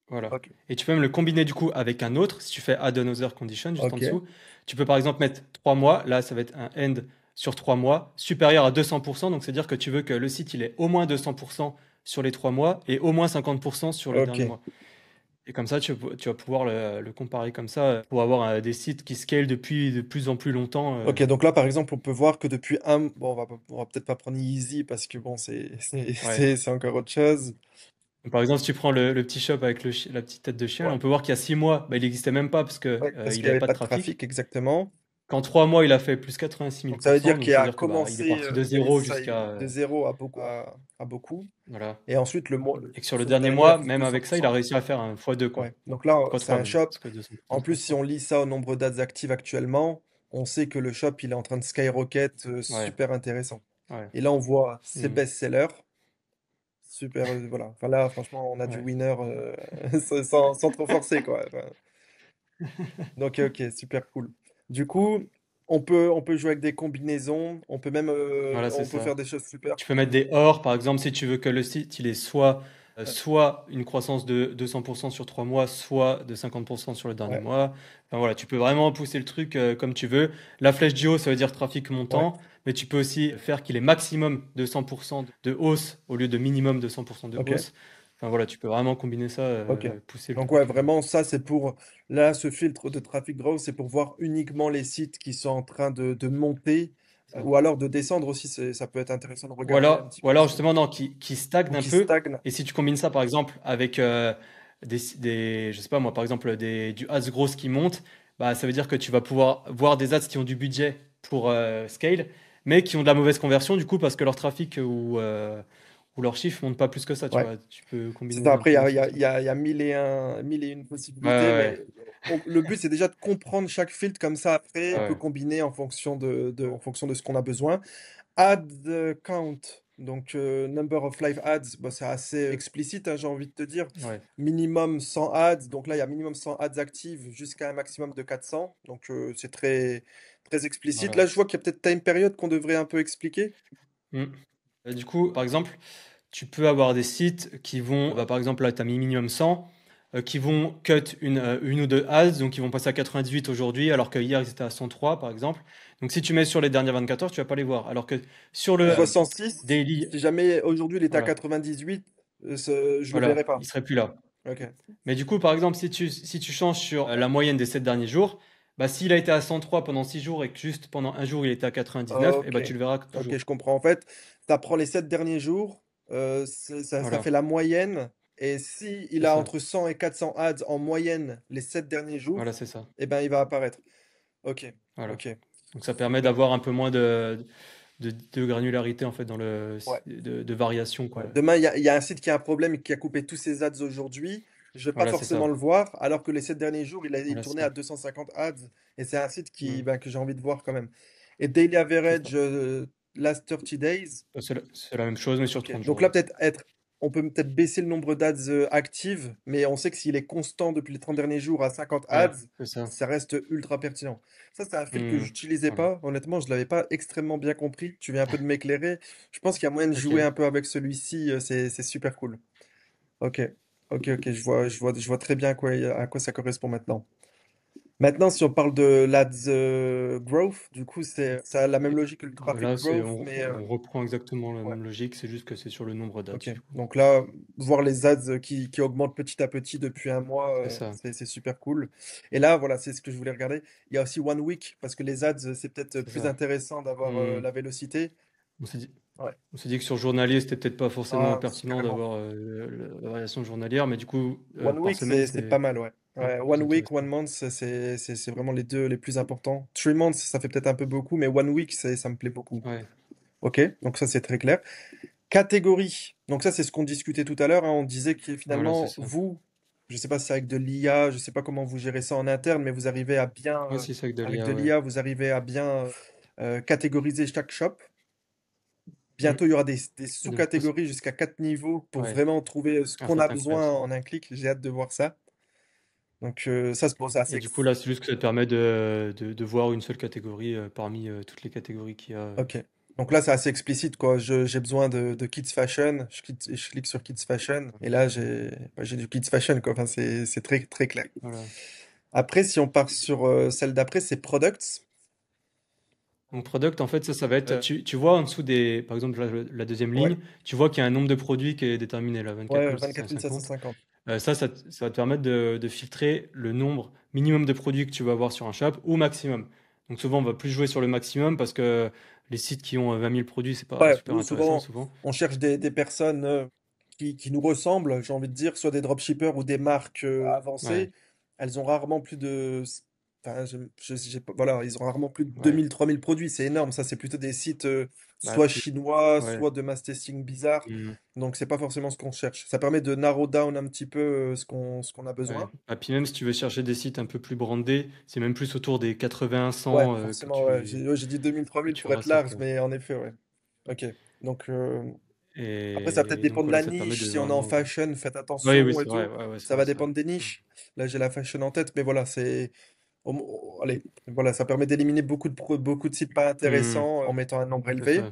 voilà. Ok. Et tu peux même le combiner du coup avec un autre. Si tu fais add another condition juste en Ok. dessous, tu peux par exemple mettre 3 mois. Là, ça va être un end sur 3 mois supérieur à 200%. Donc, c'est-à-dire que tu veux que le site il ait au moins 200% sur les 3 mois et au moins 50% sur le Ok. dernier mois. Et comme ça, tu vas pouvoir le comparer comme ça pour avoir des sites qui scalent depuis de plus en plus longtemps. Ok, donc là, par exemple, on peut voir que depuis un... Bon, on va peut-être pas prendre Easy parce que bon, Ouais. c'est encore autre chose. Donc, par exemple, si tu prends le petit shop avec la petite tête de chien, Ouais. on peut voir qu'il y a 6 mois, bah, il n'existait même pas parce que Ouais, parce il qu'il n'y n'avait avait pas de pas de trafic. trafic exactement. Qu'en 3 mois, il a fait plus 86 Donc ça veut 000%, dire donc qu'il a c'est-à-dire que bah, il est commencé parti de ouais, zéro ça, jusqu'à de zéro à beaucoup, à beaucoup. voilà. Et ensuite, Et que sur le sur le dernier dernier, à mois, plus de même avec ça, il a 200%. réussi à faire un x2 quoi. Ouais. Donc là, c'est x3 un même, shop. parce que 200%, En c'est plus, si on x3. lit ça au nombre d'ads actives actuellement, on sait que le shop, il est en train de skyrocket, Ouais, super intéressant. ouais. Et là, on voit ses Mhm. best-sellers. Super, voilà. Enfin là, franchement, on a du Ouais. winner sans trop forcer, quoi. Enfin, donc, ok, super cool. Du coup, on peut jouer avec des combinaisons. On peut même, Voilà, c'est on peut ça. faire des choses super. Tu peux mettre des OR, par exemple, si tu veux que le site, il ait soit, Ouais, soit une croissance de 200% sur 3 mois, soit de 50% sur le dernier ouais, mois. Enfin, voilà, tu peux vraiment pousser le truc comme tu veux. La flèche du haut, ça veut dire trafic ouais, montant, mais tu peux aussi faire qu'il ait maximum de 100% de hausse au lieu de minimum de 100% de ok. hausse. Enfin voilà, tu peux vraiment combiner ça, Ok. pousser le Donc ouais, truc. vraiment, ça c'est pour... Là, ce filtre de traffic growth, c'est pour voir uniquement les sites qui sont en train de monter Ça. ou alors de descendre aussi. Ça peut être intéressant de regarder un petit Ou peu alors ça. justement, non, qui stagne Ou un qui peu. stagne. Et si tu combines ça, par exemple, avec je sais pas moi, par exemple, du ads gross qui monte, bah, ça veut dire que tu vas pouvoir voir des ads qui ont du budget pour scale, mais qui ont de la mauvaise conversion, du coup, parce que leur trafic ou leurs chiffres montent pas plus que ça, tu Ouais. vois. Tu peux C'est combiner ça. un Après, peu il y les a, il y a, filtres. il y a, il y a mille et une Ouais, possibilités, ouais, mais le but c'est déjà de comprendre chaque filtre comme ça. Après, ouais. on peut Ouais, combiner en fonction de ce qu'on a besoin. Add count, donc number of live ads, bah, c'est assez explicite, hein, j'ai envie de te dire. ouais, Minimum 100 ads, donc là il y a minimum 100 ads actives jusqu'à un maximum de 400, donc c'est très, très explicite. voilà. Là je vois qu'il y a peut-être time period qu'on devrait un peu expliquer. Mm. Du coup, par exemple, tu peux avoir des sites qui vont, bah, par exemple, là, tu as mis minimum 100, qui vont cut une ou deux ads, donc ils vont passer à 98 aujourd'hui, alors que hier ils étaient à 103, par exemple. Donc si tu mets sur les dernières 24 heures, tu vas pas les voir. Alors que sur Je le vois 106, daily, si jamais aujourd'hui il était à voilà, 98, je le verrai voilà, pas. il serait plus là. Ok, Mais du coup, par exemple, si tu changes sur la moyenne des 7 derniers jours, bah, s'il a été à 103 pendant 6 jours et que juste pendant un jour il était à 99, et ok, bah, tu le verras ok, toujours. je comprends. En fait, ça prend les 7 derniers jours, ça Voilà, fait la moyenne, et si il c'est a ça. entre 100 et 400 ads en moyenne les 7 derniers jours, Voilà, c'est ça. eh ben il va apparaître. Ok, Voilà. ok, Donc ça permet super. d'avoir un peu moins de granularité en fait dans Ouais. de variation Ouais. quoi. Demain, il y a un site qui a un problème et qui a coupé tous ses ads aujourd'hui. Je vais pas Voilà, c'est forcément ça. le voir, alors que les 7 derniers jours, il Voilà, c'est tournait ça. à 250 ads. Et c'est un site Mmh. que j'ai envie de voir quand même. Et Daily C'est ça. Average, Last 30 Days. C'est la même chose, mais sur Ok. 30 Donc jours, là, ouais. on peut peut-être baisser le nombre d'ads actives, mais on sait que s'il est constant depuis les 30 derniers jours à 50 Ouais, ads, c'est ça. ça reste ultra pertinent. Ça, c'est un filtre que Mmh. j'utilisais Voilà. pas. Honnêtement, je l'avais pas extrêmement bien compris. Tu viens un peu de m'éclairer. Je pense qu'il y a moyen de jouer OK. un peu avec celui-ci. C'est super cool. Ok. Ok. Je vois très bien à quoi ça correspond maintenant. Maintenant, si on parle de l'Ads Growth, du coup, ça a la même Et logique que le Traffic là, Growth, mais on reprend exactement la ouais. même logique, c'est juste que c'est sur le nombre d'ads, Ok. du coup. Donc là, voir les ads qui augmentent petit à petit depuis un mois, C'est ça. c'est super cool. Et là, voilà, c'est ce que je voulais regarder. Il y a aussi One Week, parce que les ads, c'est peut-être C'est plus ça. intéressant d'avoir Mmh. la vélocité. On s'est dit Ouais. on s'est dit que sur journalier, c'était peut-être pas forcément Ah, pertinent carrément. d'avoir, la variation journalière, mais du coup, One par Week, semaine, c'est pas mal, ouais. c'est Ouais, plus One Week, One intéressant. Month, c'est vraiment les deux les plus importants. 3 months, ça fait peut-être un peu beaucoup, mais One Week, ça me plaît beaucoup. Ouais, Ok, donc ça c'est très clair. Catégorie. Donc ça c'est ce qu'on discutait tout à l'heure, hein. On disait que voilà, c'est finalement, ça. vous, je sais pas si c'est avec de l'IA, je sais pas comment vous gérez ça en interne, mais vous arrivez à bien, Ouais, si, c'est avec de avec de l'IA, ouais. l'IA, vous arrivez à bien catégoriser chaque shop. Mmh. Bientôt, il y aura des Et du coup, sous-catégories jusqu'à 4 niveaux pour ouais. vraiment trouver ce Ah, qu'on ça va a être incroyable besoin ça. en un clic. J'ai hâte de voir ça. Donc ça, c'est pour ça. Et du coup, là, c'est juste que ça te permet de voir une seule catégorie, parmi, toutes les catégories qu'il y a, Ok. Donc là, c'est assez explicite, quoi. J'ai besoin de Kids Fashion. Je clique sur Kids Fashion. Et là, j'ai du Kids Fashion, quoi. Enfin, c'est très, très clair. voilà. Après, si on part sur celle d'après, c'est Products. Donc product, en fait, ça va être, tu vois en dessous des par exemple, la 2e Ouais. ligne, tu vois qu'il y a un nombre de produits qui est déterminé là, Ouais, 24 24 550. 550. Ça va te permettre de filtrer le nombre minimum de produits que tu vas avoir sur un shop ou maximum. Donc souvent, on va plus jouer sur le maximum parce que les sites qui ont 20 000 produits, c'est pas Ouais, super nous, intéressant souvent, souvent. on cherche des personnes qui nous ressemblent, j'ai envie de dire, soit des dropshippers ou des marques Ouais, avancées. Elles ont rarement plus de. Enfin, voilà, ils ont rarement plus de ouais. 2000, 3000 produits. C'est énorme. Ça, c'est plutôt des sites Bah, soit puis chinois, ouais. soit de mass testing bizarre. Mmh. Donc, c'est pas forcément ce qu'on cherche. Ça permet de narrow down un petit peu ce qu'on a Ouais. besoin. Ah, puis même si tu veux chercher des sites un peu plus brandés, c'est même plus autour des 80, Ouais, 100 forcément, ouais. J'ai dit 2000, que 3000 tu pour être rassures, large, quoi. mais en effet, ouais. Ok. Donc, après, ça va peut-être Et donc dépendre de voilà, la ça te permet niche. de Si on est en vraiment. fashion, faites Oui, oui, attention et c'est vrai, tout. ouais, ouais, c'est Ça vrai, va c'est vrai. dépendre des Mmh. niches. Là, j'ai la fashion en tête, mais voilà, allez, voilà, ça permet d'éliminer beaucoup de sites pas Mmh. intéressants en mettant un nombre C'est élevé. ça.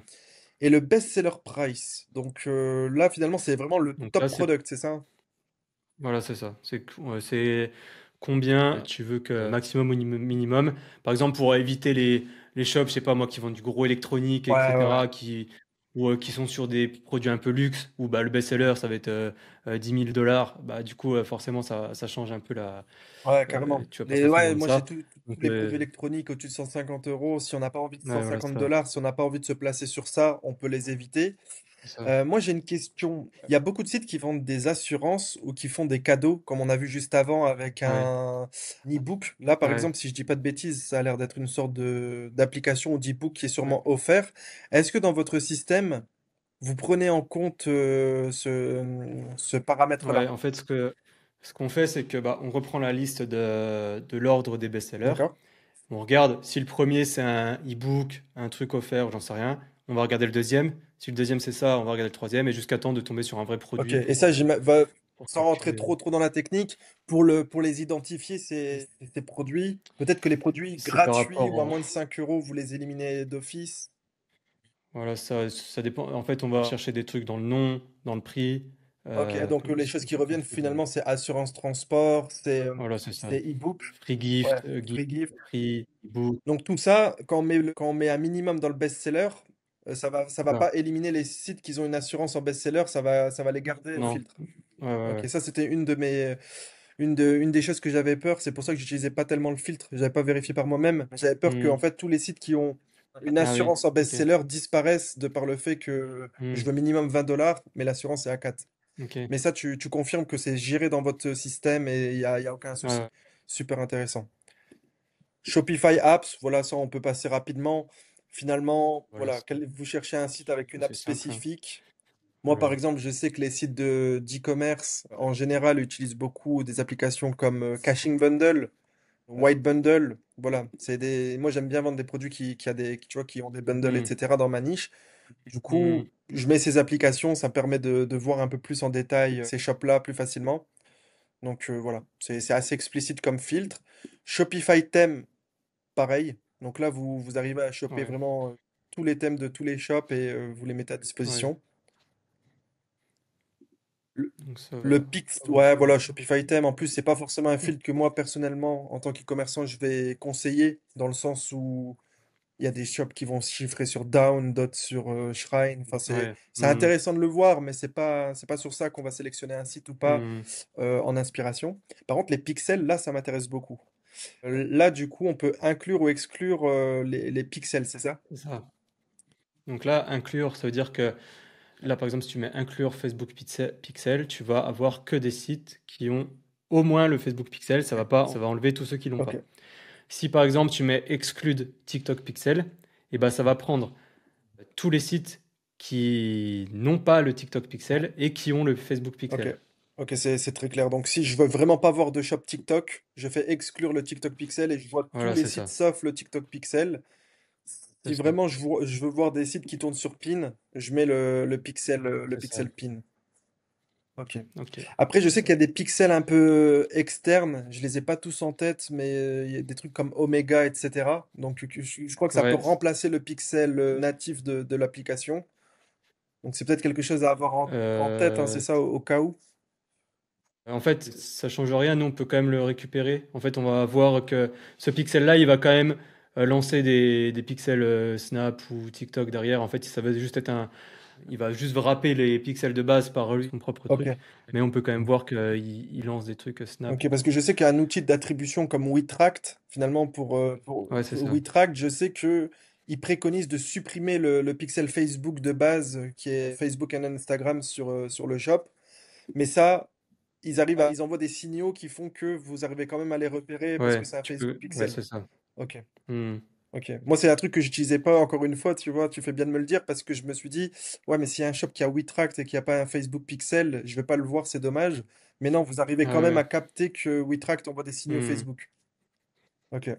Et le best-seller price. Donc là, finalement, c'est vraiment le Donc top là, c'est product, c'est ça? voilà, c'est ça. C'est combien tu veux que maximum ou minimum. Par exemple, pour éviter les shops, je sais pas moi, qui vendent du gros électronique, Ouais, ouais, ouais. etc., qui sont sur des produits un peu luxe, où bah, le best-seller, ça va être 10 000 $. Bah, du coup, forcément, ça change un peu Ouais, carrément. tu vas pas forcément Ouais, vendre moi, j'ai ça. tous Donc, les produits électroniques au-dessus de 150 euros. Si on n'a pas envie de ouais, voilà, 150 dollars, si on n'a pas envie de se placer sur ça, on peut les éviter. c'est ça. Moi, j'ai une question. Il y a beaucoup de sites qui vendent des assurances ou qui font des cadeaux, comme on a vu juste avant avec Ouais, un e-book. Là, par ouais. exemple, si je dis pas de bêtises, ça a l'air d'être une sorte d'application ou d'e-book qui est sûrement offert. Est-ce que dans votre système, vous prenez en compte ce paramètre-là? Ouais, en fait, ce qu'on fait, c'est que bah, on reprend la liste de l'ordre des best-sellers. D'accord? On regarde si le premier c'est un e-book, un truc offert, j'en sais rien. On va regarder le deuxième. Si le deuxième c'est ça, on va regarder le troisième et jusqu'à temps de tomber sur un vrai Ok. produit Et ça, pour sans rentrer calculer. trop dans la technique, pour les identifier, ces produits, peut-être que les produits C'est par gratuits rapport ou à moins de 5 euros, vous les éliminez d'office. voilà, ça dépend. En fait, on va chercher des trucs dans le nom, dans le prix. Ok, donc les choses qui Certains reviennent trucs. finalement, c'est assurance transport, Voilà, c'est ça. c'est e-book, Free ouais, gift, gift, free gift. free, e-book. Donc tout ça, quand on met un minimum dans le best-seller, ça va Ça. pas éliminer les sites qui ont une assurance en best-seller, ça va les garder au Non. filtre. Ouais, ouais, Ok, ouais. ça c'était une des choses que j'avais peur. C'est pour ça que j'utilisais pas tellement le filtre. J'avais pas vérifié par moi-même. J'avais peur que en Hmm. fait tous les sites qui ont une Ah oui, assurance en ok. best-seller disparaissent de par le fait que je Hmm. veux minimum 20 dollars, mais l'assurance est à 4. Ok. Mais ça, tu confirmes que c'est géré dans votre système et il y a aucun Ouais, souci. ouais. Super intéressant. Shopify Apps, voilà, ça on peut passer rapidement. Finalement, Voilà, voilà, vous cherchez un site avec une app c'est simple, hein. spécifique. Moi, par Voilà. exemple, je sais que les sites d'e-commerce, en général, utilisent beaucoup des applications comme Caching Bundle, White Bundle. Voilà, moi, j'aime bien vendre des produits tu vois, qui ont des bundles, Mmh. etc. dans ma niche. Du Mmh. coup, je mets ces applications, ça me permet de voir un peu plus en détail ces shops-là plus facilement. Donc voilà, c'est assez explicite comme filtre. Shopify thème, pareil. Donc là, vous arrivez à choper Ouais, vraiment tous les thèmes de tous les shops et vous les mettez à ouais. disposition. Le, Donc ça le va. Pix, ouais, voilà, Shopify thème. En plus, c'est pas forcément un filtre que moi, personnellement, en tant qu'e-commerçant, je vais conseiller, dans le sens où il y a des shops qui vont se chiffrer sur Down, d'autres sur Shrine. Enfin, Ouais. c'est Mmh. intéressant de le voir, mais c'est pas sur ça qu'on va sélectionner un site ou pas Mmh. en inspiration. Par contre, les pixels, là, ça m'intéresse beaucoup. Là, du coup, on peut inclure ou exclure les pixels, c'est ça? C'est ça. Donc là, inclure, ça veut dire que là, par exemple, si tu mets inclure Facebook Pixel, tu vas avoir que des sites qui ont au moins le Facebook Pixel. Ça va pas, ça va enlever tous ceux qui l'ont Ok, pas. Si par exemple tu mets exclude TikTok Pixel, et ben ça va prendre tous les sites qui n'ont pas le TikTok Pixel et qui ont le Facebook ok. Pixel. Ok, c'est très clair. Donc, si je veux vraiment pas voir de shop TikTok, je fais exclure le TikTok Pixel et je vois tous Voilà, les c'est sites ça. sauf le TikTok Pixel. C'est Si ça. vraiment je veux voir des sites qui tournent sur Pin, je mets le C'est ça. pixel Pin. Ok. Ok. Après, je C'est sais qu'il y ça. a des pixels un peu externes. Je les ai pas tous en tête, mais il y a des trucs comme Omega, etc. Donc, je crois que ça peut Ouais. remplacer le pixel natif de l'application. Donc, c'est peut-être quelque chose à avoir en tête, hein, c'est Euh, ça, au cas où. En fait, ça change rien. Nous, on peut quand même le récupérer. En fait, on va voir que ce pixel-là, il va quand même lancer des pixels Snap ou TikTok derrière. En fait, ça va juste être il va juste wrapper les pixels de base par son propre Ok. truc. Mais on peut quand même voir qu'il il lance des trucs Snap. Ok, parce que je sais qu'il y a un outil d'attribution comme WeTracked, finalement, Ouais, c'est ça. WeTracked, je sais que il préconise de supprimer le pixel Facebook de base, qui est Facebook et Instagram sur le shop. Mais ça, ils envoient des signaux qui font que vous arrivez quand même à les repérer parce que Ouais, c'est un tu Facebook peux. Ouais, pixel. c'est ça. Ok, Hmm. ok. Moi, c'est un truc que j'utilisais pas encore une fois, tu vois, tu fais bien de me le dire parce que je me suis dit, ouais, mais s'il y a un shop qui a WeTracked et qui a pas un Facebook pixel, je vais pas le voir, c'est dommage. Mais non, vous arrivez Ouais, quand même à ouais. capter que WeTracked envoie des signaux Hmm. Facebook. Ok,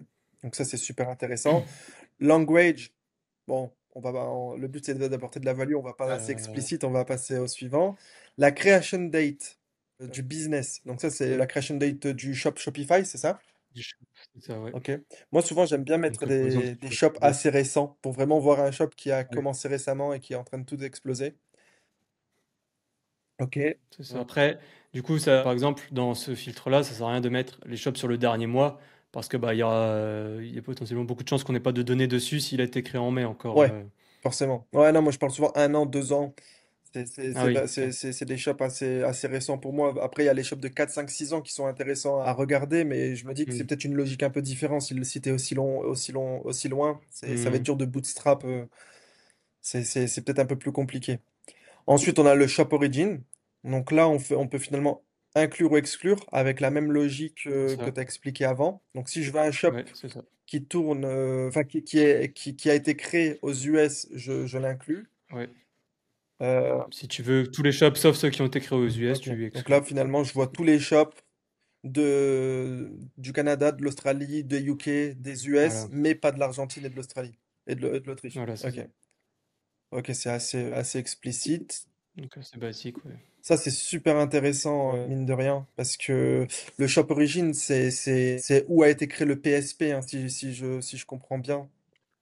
donc ça, c'est super intéressant. Language, bon, le but c'est d'apporter de la value, on va pas assez Euh, explicite, on va passer au suivant. La creation date du business, donc ça c'est la creation date du shop Shopify, c'est ça? c'est ça, ouais. Ok. Moi souvent j'aime bien Donc, mettre par exemple, des shops assez récents pour vraiment voir un shop qui a commencé récemment et qui est en train de tout exploser. Ok. c'est ça. Après, du coup, ça, par exemple, dans ce filtre-là, ça sert à rien de mettre les shops sur le dernier mois parce que bah il y a potentiellement beaucoup de chances qu'on n'ait pas de données dessus s'il a été créé en mai encore. Ouais, forcément. Ouais, non, moi je parle souvent 1 an, 2 ans. Ah oui, ok. C'est des shops assez récents pour moi. Après, il y a les shops de 4 5 6 ans qui sont intéressants à regarder, mais je me dis que c'est Hmm. peut-être une logique un peu différente si le site est aussi loin. Ça va être Hmm. dur de bootstrap. C'est peut-être un peu plus compliqué. Ensuite, on a le shop origin. Donc là, on peut finalement inclure ou exclure avec la même logique C'est que ça. tu as expliqué avant. Donc si je veux un shop Ouais, c'est ça. qui tourne, enfin qui a été créé aux US, je l'inclus. Ouais. Euh, Si tu veux tous les shops sauf ceux qui ont été créés aux US, ok. tu Donc là, exclus. finalement, je vois tous les shops du Canada, de l'Australie, des UK, des US, Voilà. mais pas de l'Argentine et de l'Australie et de l'Autriche. Voilà, c'est Ok. ça. Ok, c'est assez explicite. Donc c'est basique, ouais. Ça, c'est super intéressant, mine de rien, parce que le shop origin, c'est où a été créé le PSP, hein, si je comprends bien.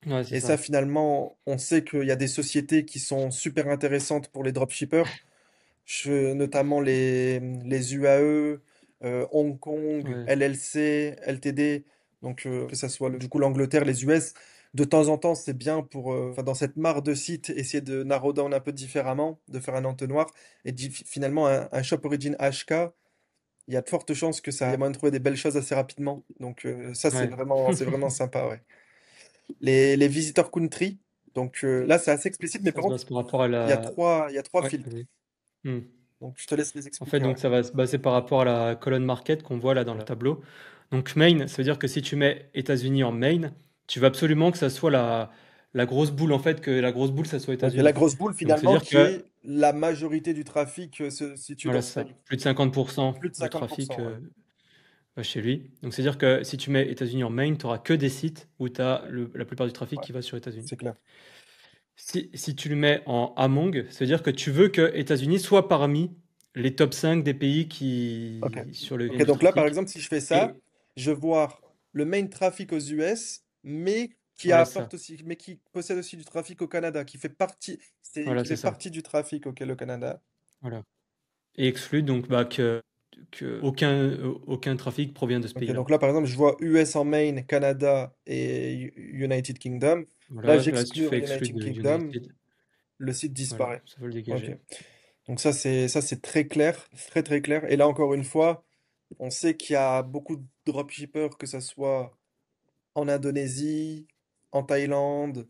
Ouais, c'est Et ça, ça. finalement, on sait qu'il y a des sociétés qui sont super intéressantes pour les dropshippers, notamment les UAE, Hong Kong, Ouais. LLC, LTD, donc que ça soit du coup l'Angleterre, les US. De temps en temps, c'est bien pour, enfin, dans cette mare de sites, essayer de narrow down un peu différemment, de faire un entonnoir. Et finalement, un shop origin HK, il y a de fortes chances que ça, il y a moyen de trouver des belles choses assez rapidement. Donc ça, c'est Ouais. vraiment sympa, ouais. Les visitors country, donc là, c'est assez explicite, mais Ça par se contre, base par rapport à la. il y a trois Ouais, filtres. vas-y. Hmm. Donc je te laisse les En fait, expliquer, ouais. donc ça va se baser par rapport à la colonne market qu'on voit là dans le tableau. Donc main, ça veut dire que si tu mets États-Unis en main, tu veux absolument que ça soit la grosse boule, en fait, que la grosse boule, ça soit Ok, la États-Unis. grosse boule Donc, finalement c'est-à-dire qui que, est la majorité du trafic se situe dans voilà, ce ça, pays. plus de 50% Plus de de trafic 50%, ouais. va chez lui. Donc, c'est-à-dire que si tu mets États-Unis en main, tu auras que des sites où tu as la plupart du trafic Ouais, qui va sur États-Unis. c'est clair. Si tu le mets en among, c'est-à-dire que tu veux que États-Unis soit parmi les top 5 des pays Ok. sur lesquels il y Ok, a du donc là, par trafic. exemple, si je fais ça, Et je vais voir le main trafic aux US, mais qui voilà, ça. apporte aussi, mais qui possède aussi du trafic au Canada, qui fait partie, Voilà, qui c'est fait ça. partie du trafic auquel le Canada. Voilà. Et exclut donc bah, que aucun trafic provient de ce Ok, pays-là. donc là, par exemple, je vois US en main, Canada et United Kingdom. Là, Voilà, là, si tu j'exclus fais exclu United de Kingdom, United, le site voilà, disparaît. ça veut le Ok. dégager. Donc ça c'est très clair, très très clair. Et là, encore une fois, on sait qu'il y a beaucoup de dropshippers, que ce soit en Indonésie, en Thaïlande,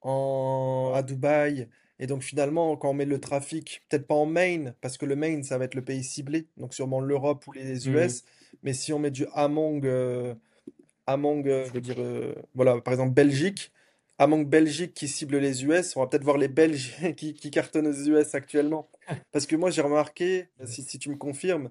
à Dubaï. Et donc finalement, quand on met le trafic, peut-être pas en main, parce que le main, ça va être le pays ciblé, donc sûrement l'Europe ou les Mhm. US. Mais si on met du Among, je veux dire, voilà, par exemple Belgique, Among Belgique qui cible les US, on va peut-être voir les Belges qui cartonnent aux US actuellement. Parce que moi j'ai remarqué, si tu me confirmes,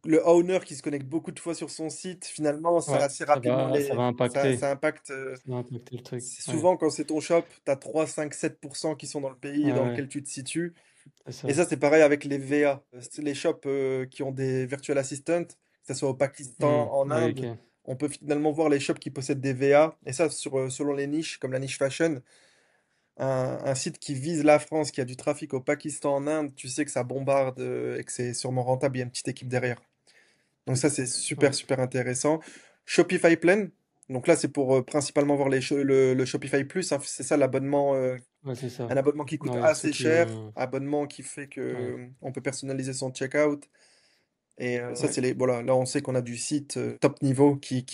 le owner qui se connecte beaucoup de fois sur son site, finalement, ça Ouais, assez rapidement ça va impacter, ça impacte. ça va impacter le truc. C'est Ouais, souvent quand c'est ton shop, tu as 3, 5, 7% qui sont dans le pays ouais, dans ouais, lequel tu te situes. c'est Et ça. ça, c'est pareil avec les VA. C'est les shops qui ont des virtual assistants, que ce soit au Pakistan, Mhm. en Ouais, Inde. ok. On peut finalement voir les shops qui possèdent des VA. Et ça, selon les niches, comme la niche fashion, un site qui vise la France, qui a du trafic au Pakistan, en Inde, tu sais que ça bombarde et que c'est sûrement rentable. Il y a une petite équipe derrière. Donc ça, c'est super, Ouais, super intéressant. Shopify Plan. Donc là, c'est pour principalement voir le Shopify Plus, hein. C'est ça l'abonnement, ouais, c'est ça. un abonnement qui coûte Ouais, ceux assez qui cher, ont. abonnement qui fait que Ouais, on peut personnaliser son checkout. Et ça, ouais, c'est les. Voilà, là, on sait qu'on a du site top niveau qui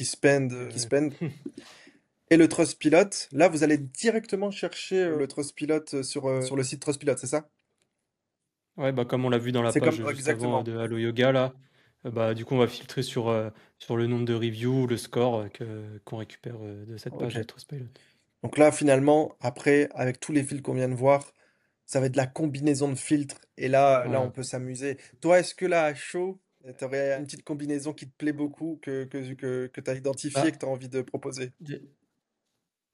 ouais. spend. Et le Trustpilot, là, vous allez directement chercher le Trustpilot sur le site Trustpilot, c'est ça? Ouais, bah, comme on l'a vu dans la C'est page comme. juste avant Exactement. de Hello Yoga, là, bah, du coup, on va filtrer sur le nombre de reviews, le score qu'on récupère de cette page Ok. de Trustpilot. Donc là, finalement, après, avec tous les filtres qu'on vient de voir, ça va être la combinaison de filtres. Et là, on Voilà. peut s'amuser. Toi, est-ce que là, à chaud, tu aurais une petite combinaison qui te plaît beaucoup, que tu as identifiée, que Bah, tu as envie de proposer? dé-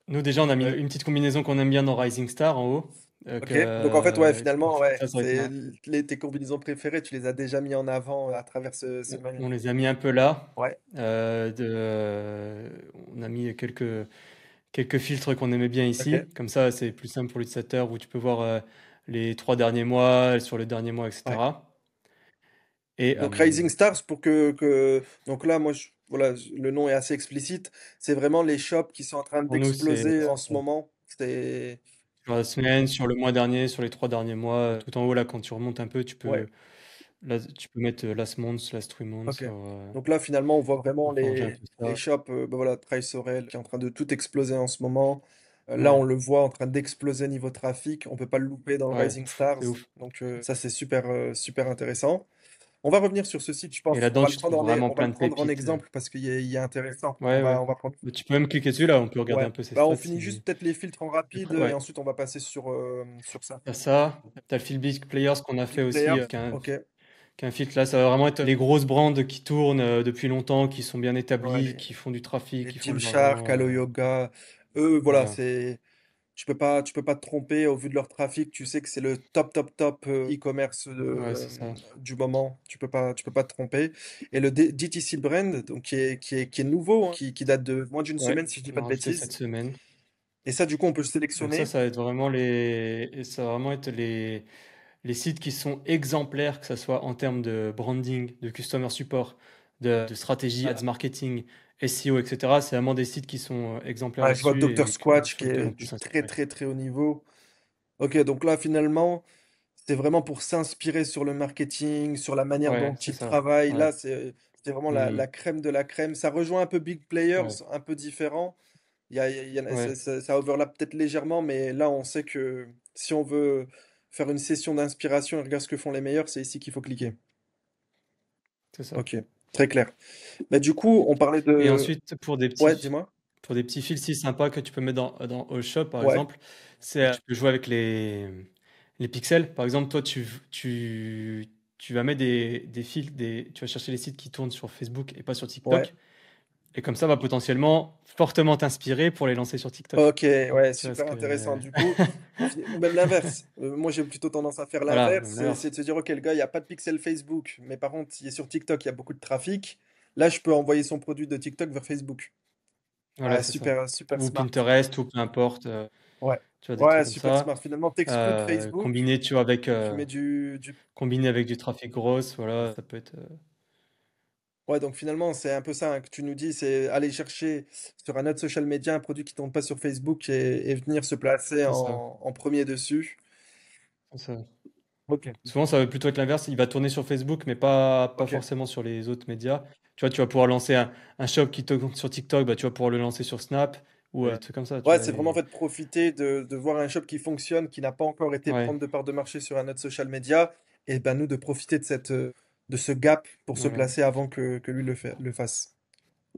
nous, déjà, on a mis une petite combinaison qu'on aime bien dans Rising Star en haut. Ok. Donc en fait, ouais, finalement, ouais, Ça va être tes combinaisons préférées, tu les as déjà mis en avant à travers ce menu. on les a mis un peu là. Ouais. On a mis quelques filtres qu'on aimait bien Ok. ici. Comme ça, c'est plus simple pour l'utilisateur où tu peux voir les 3 derniers mois, sur le dernier mois, Ouais. etc. Et Donc Rising Stars, pour donc là, moi, voilà, le nom est assez explicite. C'est vraiment les shops qui sont en train pour nous, c'est d'exploser en ce moment. C'est. sur la semaine, sur le mois dernier, sur les 3 derniers mois, tout en haut là, quand tu remontes un peu, Ouais. là, tu peux mettre last month, last 3 months, Ok. Donc là, finalement, on voit vraiment pour changer un peu les ça. shops, bah voilà, Price Sorel qui est en train de tout exploser en ce moment. Là, Ouais, on le voit en train d'exploser niveau trafic. On peut pas le louper dans le ouais, Rising Stars. c'est ouf. Donc ça, c'est super, super intéressant. On va revenir sur ce site, je Et pense. là-dedans, tu trouves vraiment On va plein le de prendre en pépites. exemple parce qu'il est intéressant. Ouais, ouais. On va prendre. Mais tu peux même cliquer dessus là, on peut regarder Ouais. un peu ses Bah, on stats finit juste si. peut-être les filtres en rapide et Ouais. ensuite on va passer sur ça. T'as ça, t'as le Field Big Players qu'on a fait Big aussi, Players. Ok. qu'un filtre là, ça va vraiment être les grosses brands qui tournent depuis longtemps, qui sont bien Ouais, établies, qui font du trafic, les qui font de Gymshark, l'argent. Allo Yoga. Eux, voilà, Voilà. c'est. Tu peux pas te tromper au vu de leur trafic. Tu sais que c'est le top e-commerce Ouais, c'est ça. du moment. Tu peux pas te tromper. Et le DTC brand, donc qui est nouveau, hein, qui date de moins d'une Ouais, semaine, si je dis on pas a de rajouté cette bêtises. semaine. Et ça, du coup, on peut le Donc ça, sélectionner. ça va être vraiment ça va vraiment être les sites qui sont exemplaires, que ce soit en termes de branding, de customer support, de stratégie, ads marketing, SEO, etc. C'est vraiment des sites qui sont exemplaires Ah, je vois là-dessus Dr. et Squatch qui sur lesquels est on peut du très s'inspirer. très très haut niveau. Ok, donc là, finalement, c'est vraiment pour s'inspirer sur le marketing, sur la manière dont Ouais, c'est ils ça. travaillent. Ouais. Là, c'est vraiment Hmm. la crème de la crème. Ça rejoint un peu Big Players, Ouais. un peu différent. Ouais. Ça overlap peut-être légèrement, mais là, on sait que si on veut faire une session d'inspiration et regarder ce que font les meilleurs, c'est ici qu'il faut cliquer. C'est ça. Ok, très clair. Bah, du coup, on parlait Et de. ensuite, pour des Ouais, petits, dis-moi. Pour des petits fils si sympas que tu peux mettre dans All Shop, par Ouais, exemple, tu peux jouer avec les pixels. Par exemple, toi, tu vas mettre des fils, tu vas chercher les sites qui tournent sur Facebook et pas sur ouais. TikTok. Et comme ça, va potentiellement fortement t'inspirer pour les lancer sur TikTok. Ok, ouais, Tu vois ce super que... intéressant. Du coup, ou même l'inverse. Moi, j'ai plutôt tendance à faire Voilà, l'inverse. même C'est l'inverse. de se dire, ok, le gars, il n'y a pas de pixel Facebook, mais par contre, il est sur TikTok, il y a beaucoup de trafic. Là, je peux envoyer son produit de TikTok vers Facebook. Voilà, Ah, c'est ça. super, super Ou smart. Pinterest, ou peu importe. Ouais, Tu vois, des trucs ouais, comme super ça. smart. Finalement, t'exclus de Facebook, Combiné, tu vois, tu mets du... combiné avec du trafic grosse, voilà, ça peut être... Ouais, donc finalement, c'est un peu ça hein, que tu nous dis, c'est aller chercher sur un autre social media un produit qui tombe pas sur Facebook et venir se placer c'est ça. en premier dessus. C'est ça. Ok, Souvent, ça va plutôt être l'inverse. Il va tourner sur Facebook, mais pas ok. forcément sur les autres médias. Tu vois, tu vas pouvoir lancer un shop qui tourne sur TikTok, bah, tu vas pouvoir le lancer sur Snap ou des trucs comme ça, tu Ouais, vois. c'est vraiment en fait profiter de voir un shop qui fonctionne, qui n'a pas encore été Ouais, prendre de part de marché sur un autre social media, et ben nous de profiter de de ce gap pour se voilà. placer avant que lui le fasse.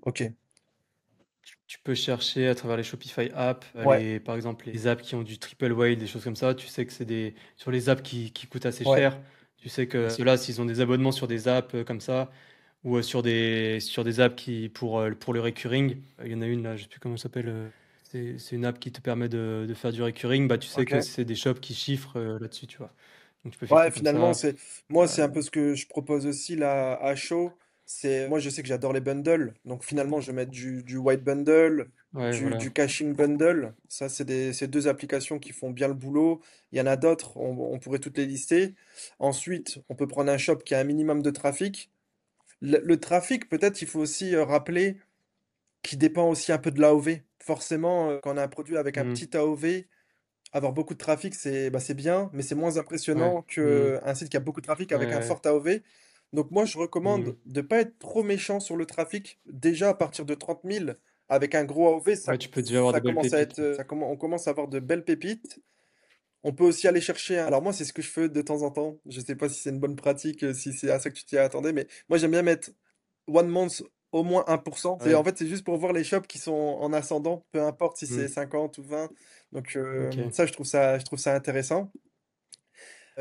Ok. Tu peux chercher à travers les Shopify apps, Ouais, par exemple, les apps qui ont du triple whale, des choses comme ça. Tu sais que c'est sur les apps qui coûtent assez ouais, cher. Tu sais que ceux-là, s'ils ont des abonnements sur des apps comme ça, ou sur des apps pour le recurring, il y en a une là, je sais plus comment ça s'appelle. C'est une app qui te permet de faire du recurring. Bah, tu sais que ok. c'est des shops qui chiffrent là-dessus, tu vois. Donc tu peux Ouais, filtrer comme finalement, ça. c'est moi, Euh, c'est un peu ce que je propose aussi là à Show. C'est moi, je sais que j'adore les bundles, donc finalement, je vais mettre du white bundle, ouais, voilà. du caching bundle. Ça, c'est deux applications qui font bien le boulot. Il y en a d'autres, on pourrait toutes les lister. Ensuite, on peut prendre un shop qui a un minimum de trafic. Le trafic, peut-être, il faut aussi rappeler qu'il dépend aussi un peu de l'AOV. Forcément, quand on a un produit avec un Hmm, petit AOV, avoir beaucoup de trafic, c'est bien, mais c'est moins ouais. impressionnant Hmm, qu'un site qui a beaucoup de trafic avec un ouais. fort AOV. Donc moi, je recommande Hmm. de pas être trop méchant sur le trafic. Déjà, à partir de 30 000 avec un gros AOV, Ouais, tu peux déjà avoir ça des belles commence à pépites. être, on commence à avoir de belles pépites. On peut aussi aller chercher. Alors moi, c'est ce que je fais de temps en temps. Je sais pas si c'est une bonne pratique, si c'est à ça que tu t'y attendais, mais moi, j'aime bien mettre one month au moins 1%. Ouais. En fait, c'est juste pour voir les shops qui sont en ascendant, peu importe si Hmm, c'est 50 ou 20. Donc ok. ça, je trouve ça intéressant.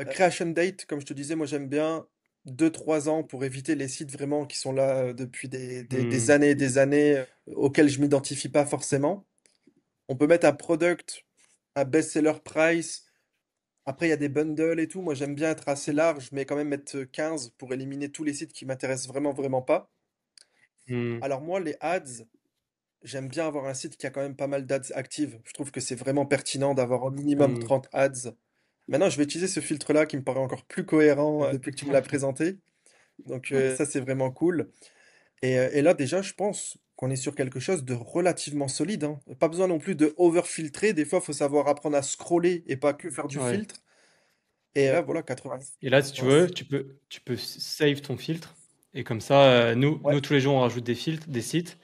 Creation date, comme je te disais, moi j'aime bien 2 3 ans pour éviter les sites vraiment qui sont là depuis des Hmm, années et des années auxquels je m'identifie pas forcément. On peut mettre un product, un best-seller price. Après, il y a des bundles et tout. Moi, j'aime bien être assez large, mais quand même mettre 15 pour éliminer tous les sites qui m'intéressent vraiment, vraiment pas. hmm, Alors moi, les ads, j'aime bien avoir un site qui a quand même pas mal d'ads actives. Je trouve que c'est vraiment pertinent d'avoir au minimum hmm. 30 ads. Maintenant, je vais utiliser ce filtre-là qui me paraît encore plus cohérent depuis que tu me l'as présenté. Donc ça, c'est vraiment cool. Et là, déjà, je pense qu'on est sur quelque chose de relativement solide, hein. Pas besoin non plus de overfiltrer. Des fois, il faut savoir apprendre à scroller et pas que faire du Ouais. filtre. Et là, voilà, 80. Et là, si tu veux, tu peux save ton filtre. Et comme ça, nous, Ouais, tous les jours, on rajoute des filtres, des sites.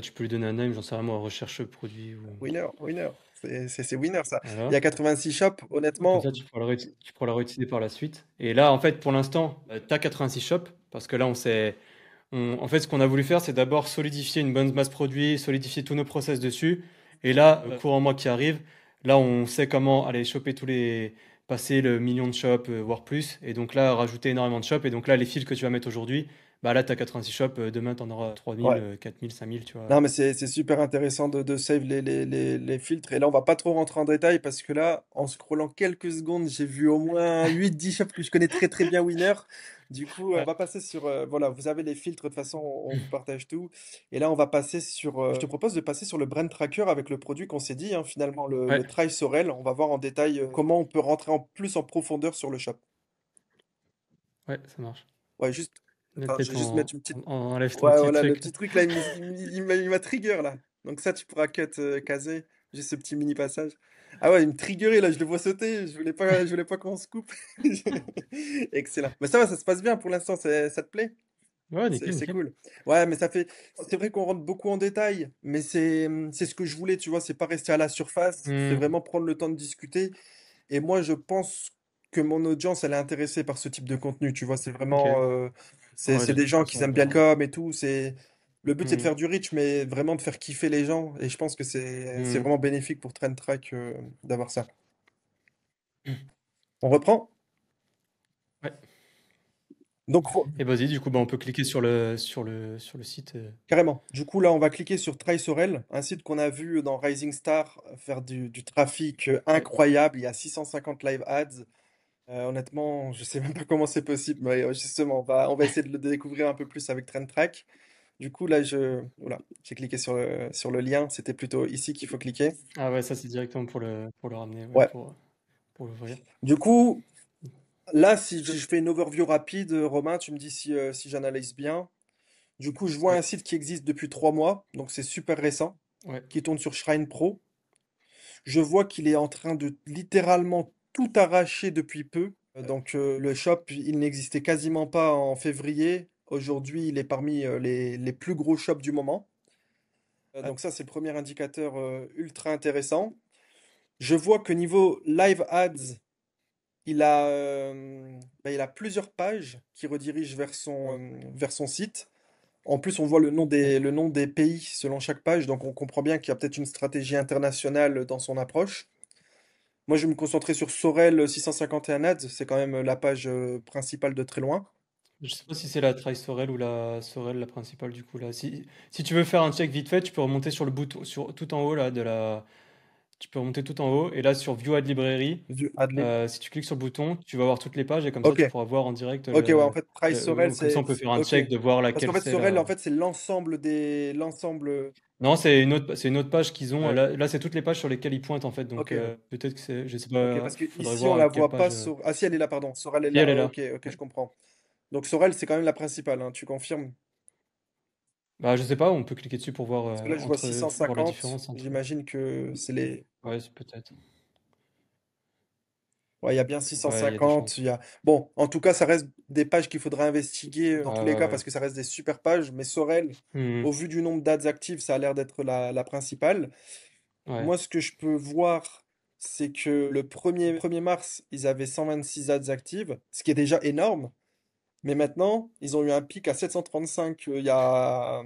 Tu peux lui donner un name, j'en sais rien, moi, recherche produit ou. winner, winner. C'est winner, ça. Il y Voilà. a 86 shops, Comme honnêtement. ça, tu pourras la réutiliser par la suite. Et là, en fait, pour l'instant, tu as 86 shops. Parce que là, en fait, ce qu'on a voulu faire, c'est d'abord solidifier une bonne base produit, solidifier tous nos process dessus. Et là, au courant mois qui arrive, là, on sait comment aller choper passer le million de shops, voire plus. Et donc là, rajouter énormément de shops. Et donc là, les fils que tu vas mettre aujourd'hui, bah là, tu as 86 shops. Demain, tu en auras 3000, Ouais. 4000, 5000, tu vois. Non, mais c'est super intéressant de save les filtres. Et là, on va pas trop rentrer en détail parce que là, en scrollant quelques secondes, j'ai vu au moins 8 10 shops que je connais très très bien Winner. Du coup, on Ouais. va passer sur... voilà, vous avez les filtres, de toute façon, on vous partage tout. Et là, on va passer sur... je te propose de passer sur le Brand Tracker avec le produit qu'on s'est dit, hein, finalement, Ouais, le Try Sorel. On va voir en détail comment on peut rentrer en plus en profondeur sur le shop. ouais, ça marche. Ouais, juste... Attends, je Peut-être vais juste mettre une petite... enlève ton Ouais, petit voilà, le truc là. petit truc là, il m'a trigger là. Donc ça, tu pourras cut, caser, juste ce petit mini passage. Ah ouais, il me triggerait là, je le vois sauter, je voulais pas qu'on se coupe. Excellent. Mais ça va, ça se passe bien pour l'instant, ça te plaît? Ouais, nickel, C'est nickel. cool. Ouais, mais c'est vrai qu'on rentre beaucoup en détail, mais c'est ce que je voulais, tu vois, c'est pas rester à la surface, c'est Hmm, vraiment prendre le temps de discuter. Et moi, je pense que mon audience, elle est intéressée par ce type de contenu, tu vois, c'est ok. vraiment, Ouais, c'est de des toute gens qui façon, aiment bien le com et tout, Le but, c'est de Mhm. faire du reach, mais vraiment de faire kiffer les gens. Et je pense que c'est Mhm. vraiment bénéfique pour Trend Track d'avoir ça. On reprend? Ouais. Donc, Et vas-y, du coup, bah, on peut cliquer sur le site. carrément. Du coup, là, on va cliquer sur Try Sorel, un site qu'on a vu dans Rising Star faire du trafic Ouais. incroyable. Il y a 650 live ads. Honnêtement, je sais même pas comment c'est possible, mais justement, on va essayer de le découvrir un peu plus avec Trend Track. Du coup, là, voilà, j'ai cliqué sur le lien. C'était plutôt ici qu'il faut cliquer. Ah ouais, ça c'est directement pour le ramener, ouais, Ouais. pour l'ouvrir. Du coup, là, si je fais une overview rapide, Romain, tu me dis si j'analyse bien. Du coup, je vois Ouais, un site qui existe depuis 3 mois, donc c'est super récent, ouais. qui tourne sur Shrine Pro. Je vois qu'il est en train de littéralement tout arracher depuis peu. Donc le shop, il n'existait quasiment pas en février. Aujourd'hui, il est parmi les plus gros shops du moment. Donc ça, c'est le premier indicateur ultra intéressant. Je vois que niveau live ads, il a plusieurs pages qui redirigent vers son site. En plus, on voit Ouais. le nom des pays selon chaque page, donc on comprend bien qu'il y a peut-être une stratégie internationale dans son approche. Moi, je vais me concentrer sur Sorel 651 ads, c'est quand même la page principale de très loin. Je sais pas si c'est la Try Sorel ou la Sorel la principale du coup là. Si tu veux faire un check vite fait, tu peux remonter sur le bouton, tout en haut là tu peux remonter tout en haut et là sur View Ad Library, Du Adlib. si tu cliques sur le bouton, tu vas voir toutes les pages et comme ça Ok, tu pourras voir en direct ok, ouais, en fait, Price Sorel, comme ça on peut faire un ok. check de voir Parce qu'en laquelle fait, c'est Sorel, en la. fait, c'est l'ensemble. Non, c'est une autre page qu'ils ont. Ouais. Là, c'est toutes les pages sur lesquelles ils pointent en fait. Donc Ok, ouais. peut-être que je sais Ok, pas, parce que faudrait ici, on voir la à quelle voit pas. page. Ah, si, elle est là, pardon. Sorel est Si elle là. est là. Ok, ok, Ouais. je comprends. Donc, Sorel, c'est quand même la principale, hein, tu confirmes? Bah, je sais pas, on peut cliquer dessus pour voir Parce que là, je vois voir la 650. différence entre. J'imagine que c'est les. Ouais, peut-être. Ouais, il y a bien Ouais, il y a des 650. chances. Bon, en tout cas, ça reste des pages qu'il faudra investiguer dans Ouais, tous les ouais, cas ouais. parce que ça reste des super pages. Mais Sorel, Mhm. au vu du nombre d'ads actives, ça a l'air d'être la principale. Ouais. Moi, ce que je peux voir, c'est que le 1er mars, ils avaient 126 ads actives, ce qui est déjà énorme. Mais maintenant, ils ont eu un pic à 735 il y a